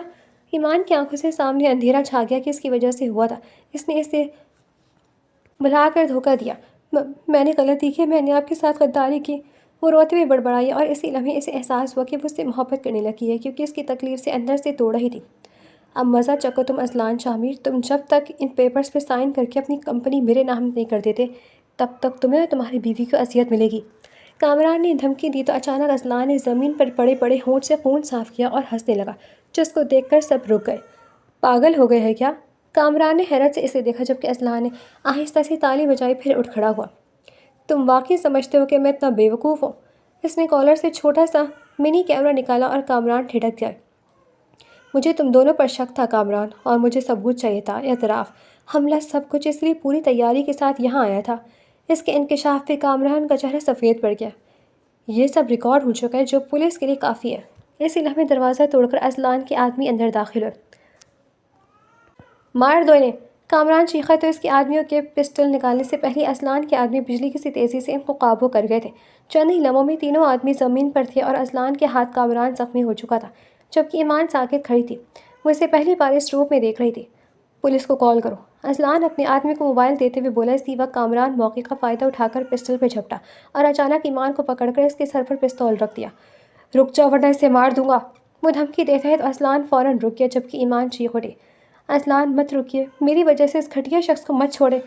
ایمان کی آنکھوں سے سامنے اندھیرا چھا گیا کہ اس کی وجہ سے ہوا تھا، اس نے اسے بلا کر دھوکہ دیا۔ میں نے غلطی کی، میں نے آپ کے ساتھ غداری کی۔ وہ روتے ہوئے بڑبڑائی اور اسی لمحے اسے احساس ہوا کہ وہ اس سے محبت کرنے لگی ہے کیونکہ اس کی تکلیف سے اندر سے توڑ رہی تھی۔ اب مزہ چکو تم اذلان شامیر، تم جب تک ان پیپرز پہ سائن کر کے اپنی کمپنی میرے نام نہیں کر دیتے تب تک تمہیں اور تمہاری بیوی کو اذیت ملے گی۔ کامران نے دھمکی دی تو اچانک اذلان نے زمین پر پڑے پڑے ہونٹ سے خون صاف کیا اور ہنسنے لگا، جس کو دیکھ کر سب رک گئے۔ پاگل ہو گئے ہیں کیا؟ کامران نے حیرت سے اسے دیکھا جبکہ اذلان نے آہستہ سے تالی بجائی پھر اٹھ کھڑا ہوا۔ تم واقعی سمجھتے ہو کہ میں اتنا بیوقوف ہوں؟ اس نے کالر سے چھوٹا سا منی کیمرہ نکالا اور کامران ٹھٹک گیا۔ مجھے تم دونوں پر شک تھا کامران، اور مجھے ثبوت چاہیے تھا، اعتراف، حملہ، سب کچھ، اس لیے پوری تیاری کے ساتھ یہاں آیا تھا۔ اس کے انکشاف پہ کامران کا چہرہ سفید پڑ گیا۔ یہ سب ریکارڈ ہو چکا ہے جو پولیس کے لیے کافی ہے۔ اسی لمحے دروازہ توڑ کر اذلان کے آدمی اندر داخل ہوئے۔ مار دو انہیں! کامران چیخا تو اس کے آدمیوں کے پسٹل نکالنے سے پہلے اذلان کے آدمی بجلی کی سی تیزی سے ان کو قابو کر گئے تھے۔ چند ہی لمحوں میں تینوں آدمی زمین پر تھے اور اذلان کے ہاتھ کامران زخمی ہو چکا تھا جبکہ ایمان ساکت کھڑی تھی۔ وہ اسے پہلی بار اس روپ میں دیکھ رہی تھی۔ پولیس کو کال کرو! اذلان اپنے آدمی کو موبائل دیتے ہوئے بولا۔ اسی وقت کامران موقع کا فائدہ اٹھا کر پسٹل پہ جھپٹا اور اچانک ایمان کو پکڑ کر اس کے سر پر پستول رکھ دیا۔ رک جاؤ ورنہ اسے مار دوں گا! وہ دھمکی دیتا ہے تو اذلان فوراً رک گیا جبکہ ایمان چیخ اٹھی۔ اذلان مت رکیے، میری وجہ سے اس گھٹیا شخص کو مت چھوڑے!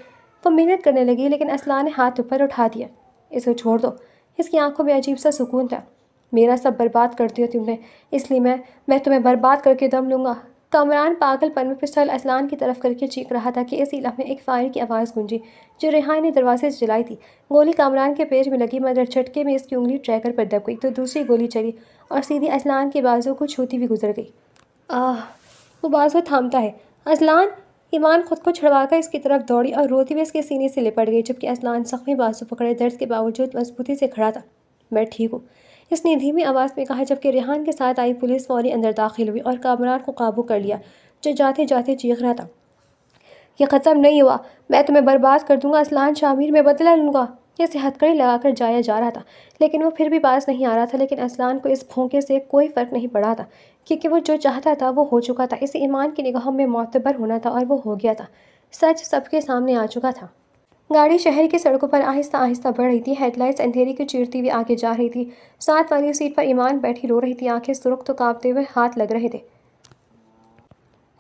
وہ محنت کرنے لگی لیکن اذلان نے ہاتھ اوپر اٹھا دیا۔ اسے چھوڑ دو! اس کی آنکھوں میں عجیب سا سکون تھا۔ میرا سب برباد کر دیا تم نے، اس لیے میں تمہیں برباد کر کے دم لوں گا! کامران پاگل پن میں پسٹل اذلان کی طرف کر کے چیخ رہا تھا کہ اسی لمحے ایک فائر کی آواز گونجی جو ریحان نے دروازے سے چلائی تھی۔ گولی کامران کے پیٹ میں لگی مگر جھٹکے میں اس کی انگلی ٹریگر پر دب گئی تو دوسری گولی چلی اور سیدھی اذلان کے بازو کو چھوتی ہوئی گزر گئی۔ آہ! وہ بازو تھامتا ہے۔ اذلان! ایمان خود کو چھڑوا کر اس کی طرف دوڑی اور روتی ہوئی اس کے سینے سے لپٹ گئی جبکہ اذلان زخمی بازو پکڑے درد کے باوجود مضبوطی سے کھڑا تھا۔ میں ٹھیک ہوں، اس نے دھیمی آواز میں کہا جبکہ ریحان کے ساتھ آئی پولیس فوری اندر داخل ہوئی اور کامران کو قابو کر لیا جو جاتے جاتے چیخ رہا تھا۔ یہ ختم نہیں ہوا، میں تمہیں برباد کر دوں گا اذلان شامیر، میں بدلہ لوں گا! اسے ہتھکڑی لگا کر جایا جا رہا تھا لیکن وہ پھر بھی باز نہیں آ رہا تھا، لیکن اذلان کو اس پھونکے سے کوئی فرق نہیں پڑا تھا کیونکہ وہ جو چاہتا تھا وہ ہو چکا تھا۔ اسے ایمان کی نگاہوں میں معتبر ہونا تھا اور وہ ہو گیا تھا۔ سچ سب کے سامنے آ چکا تھا۔ گاڑی شہر کی سڑکوں پر آہستہ آہستہ بڑھ رہی تھی، ہیڈ لائٹس اندھیرے کو چیرتی ہوئی آگے جا رہی تھی۔ ساتھ والی سیٹ پر ایمان بیٹھی رو رہی تھی، آنکھیں سرخ تو کانپتے ہوئے ہاتھ لگ رہے تھے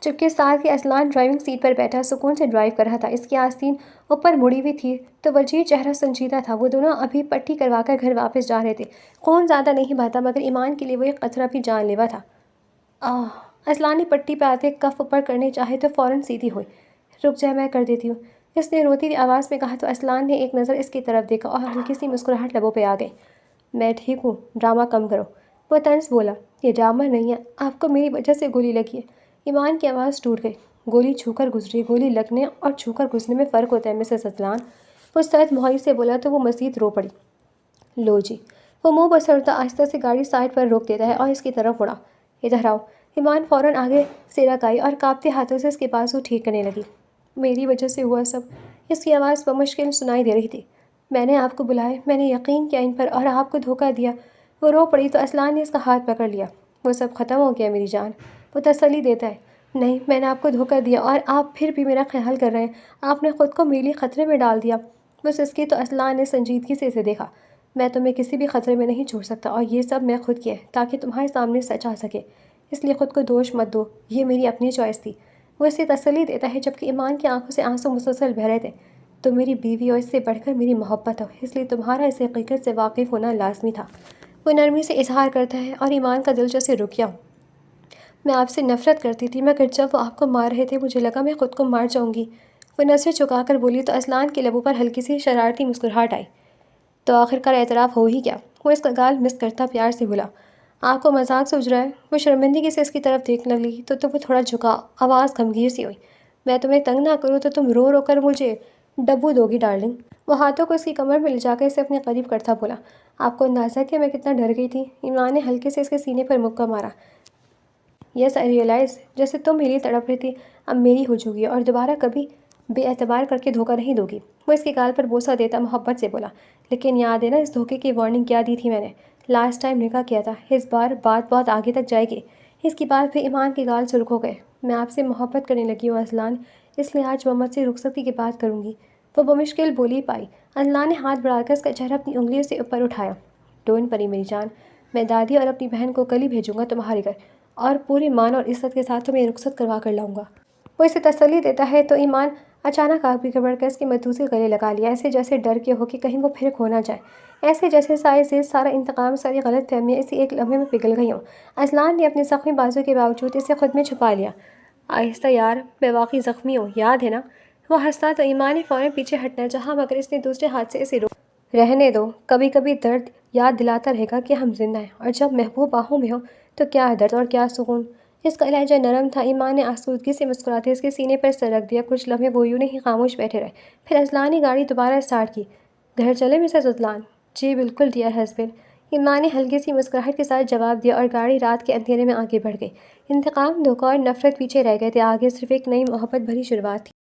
جبکہ ساتھ ہی اذلان ڈرائیونگ سیٹ پر بیٹھا سکون سے ڈرائیو کر رہا تھا۔ اس کی آستین اوپر مڑی ہوئی تھی تو وجہ چہرہ سنجیدہ تھا۔ وہ دونوں ابھی پٹی کروا کر گھر واپس جا رہے تھے۔ خون زیادہ نہیں بہتا مگر ایمان کے لیے وہ ایک قطرہ بھی جان لیوا تھا۔ اذلان نے پٹی پہ آتے کف اوپر کرنے چاہے تو فوراً سیدھی ہوئی۔ رک جائے، میں کر دیتی ہوں، اس نے روتی ہوئی آواز میں کہا تو اذلان نے ایک نظر اس کی طرف دیکھا اور ہلکی سی مسکراہٹ لبوں پہ آ گئی۔ میں ٹھیک ہوں، ڈرامہ کم کرو! وہ طنز بولا۔ یہ ڈرامہ نہیں ہے، آپ کو میری وجہ سے گولی لگی ہے! ایمان کی آواز ٹوٹ گئی۔ گولی چھو کر گزری، گولی لگنے اور چھو کر گزرنے میں فرق ہوتا ہے مسز اذلان! وہ سرد مہری سے بولا تو وہ مزید رو پڑی۔ لو جی! وہ منہ بسرتا آہستہ سے گاڑی سائڈ پر روک دیتا ہے اور اس کی طرف مڑا۔ ادھر آؤ! ایمان فوراً آگے سے رکائی اور کانپتے ہاتھوں سے اس کے بازو ٹھیک کرنے لگی۔ میری وجہ سے ہوا سب! اس کی آواز بمشکل سنائی دے رہی تھی۔ میں نے آپ کو بلایا، میں نے یقین کیا ان پر اور آپ کو دھوکہ دیا! وہ رو پڑی تو اذلان نے اس کا ہاتھ پکڑ لیا۔ وہ سب ختم ہو گیا میری جان! وہ تسلی دیتا ہے۔ نہیں، میں نے آپ کو دھوکہ دیا اور آپ پھر بھی میرا خیال کر رہے ہیں، آپ نے خود کو میرے لیے خطرے میں ڈال دیا! وہ سسکی تو اذلان نے سنجیدگی سے اسے دیکھا۔ میں تمہیں کسی بھی خطرے میں نہیں چھوڑ سکتا اور یہ سب میں خود کیا ہے تاکہ تمہارے سامنے سچ آ سکے، اس لیے خود کو دوش مت دو، یہ میری اپنی چوائس تھی۔ وہ اسے تسلی دیتا ہے جبکہ ایمان کی آنکھوں سے آنسو مسلسل بہہ رہے تھے۔ تم میری بیوی اور اس سے بڑھ کر میری محبت ہو، اس لیے تمہارا اس حقیقت سے واقف ہونا لازمی تھا۔ وہ نرمی سے اظہار کرتا ہے اور ایمان کا دل جیسے رک گیا ہو۔ میں آپ سے نفرت کرتی تھی مگر جب وہ آپ کو مار رہے تھے مجھے لگا میں خود کو مار جاؤں گی۔ وہ نظر چکا کر بولی تو اذلان کے لبوں پر ہلکی سی شرارتی مسکراہٹ آئی۔ تو آخر کار اعتراف ہو ہی گیا؟ وہ اس کا گال مس کرتا پیار سے بولا۔ آپ کو مذاق سوچ رہا ہے؟ وہ شرمندگی سے اس کی طرف دیکھنے لگی تو وہ تھوڑا جھکا، آواز گمگیر سی ہوئی۔ میں تمہیں تنگ نہ کروں تو تم رو رو کر مجھے ڈبو دو گی ڈارلنگ۔ وہ ہاتھوں کو اس کی کمر میں لے جا کر اسے اپنے قریب کرتا بولا۔ آپ کو اندازہ کہ میں کتنا ڈر گئی تھی؟ ایمان نے ہلکے سے اس کے سینے پر مکہ مارا۔ یس آئی ریئلائز، جیسے تم میری تڑپ رہی تھی اب میری ہو جوگی اور دوبارہ کبھی بے اعتبار کر کے دھوکہ نہیں دو گی۔ وہ اس کے گال پر بوسہ دیتا محبت سے بولا۔ لیکن یاد ہے نا اس دھوکے کی وارننگ کیا دی تھی میں نے؟ لاسٹ ٹائم نکاح کیا تھا، اس بار بات بہت آگے تک جائے گی۔ اس کی بات پہ ایمان کے گال سرخ ہو گئے۔ میں آپ سے محبت کرنے لگی ہوں اذلان، اس لیے آج محمد سے رخصتی کی بات کروں گی۔ وہ بمشکل بولی پائی۔ اذلان نے ہاتھ بڑھا کر اس کا چہرہ اپنی انگلیوں سے اوپر اٹھایا۔ ڈونٹ وری میری جان، میں دادی اور اپنی بہن کو کل ہی بھیجوں گا تمہارے گھر اور پورے مان اور عزت کے ساتھ تمہیں رخصت کروا کر لاؤں گا۔ وہ اسے تسلی دیتا ہے تو ایمان اچانک آگ بھی بڑھ کر اس کے مدعو سے گلے لگا لیا، ایسے جیسے ڈر کے ہو کہ کہیں وہ پھر کھو نہ جائے، ایسے جیسے سارے زیر سارا انتقام، ساری غلط فہمیاں اسی ایک لمحے میں پگھل گئی ہوں۔ اذلان نے اپنے زخمی بازو کے باوجود اسے خود میں چھپا لیا۔ آہستہ یار، میں واقعی زخمی ہوں، یاد ہے نا؟ وہ ہنسا تو ایمان نے فوراً پیچھے ہٹنا چاہا مگر اس نے دوسرے ہاتھ سے اسے روک۔ رہنے دو، کبھی کبھی درد یاد دلاتا رہے گا کہ ہم زندہ ہیں، اور جب محبوب باہوں میں ہو تو کیا درد اور کیا سکون۔ اس کا لہجہ نرم تھا۔ ایمان نے آسودگی سے مسکراتے اس کے سینے پر سر رکھ دیا۔ کچھ لمحے وہ یوں ہی خاموش بیٹھے رہے، پھر اذلان نے گاڑی دوبارہ اسٹارٹ کی۔ گھر چلے مسز اذلان؟ جی بالکل ڈیئر ہسبینڈ، ایمان نے ہلکی سی مسکراہٹ کے ساتھ جواب دیا اور گاڑی رات کے اندھیرے میں آگے بڑھ گئی۔ انتقام، دھوکہ اور نفرت پیچھے رہ گئے تھے، آگے صرف ایک نئی محبت بھری شروعات تھی۔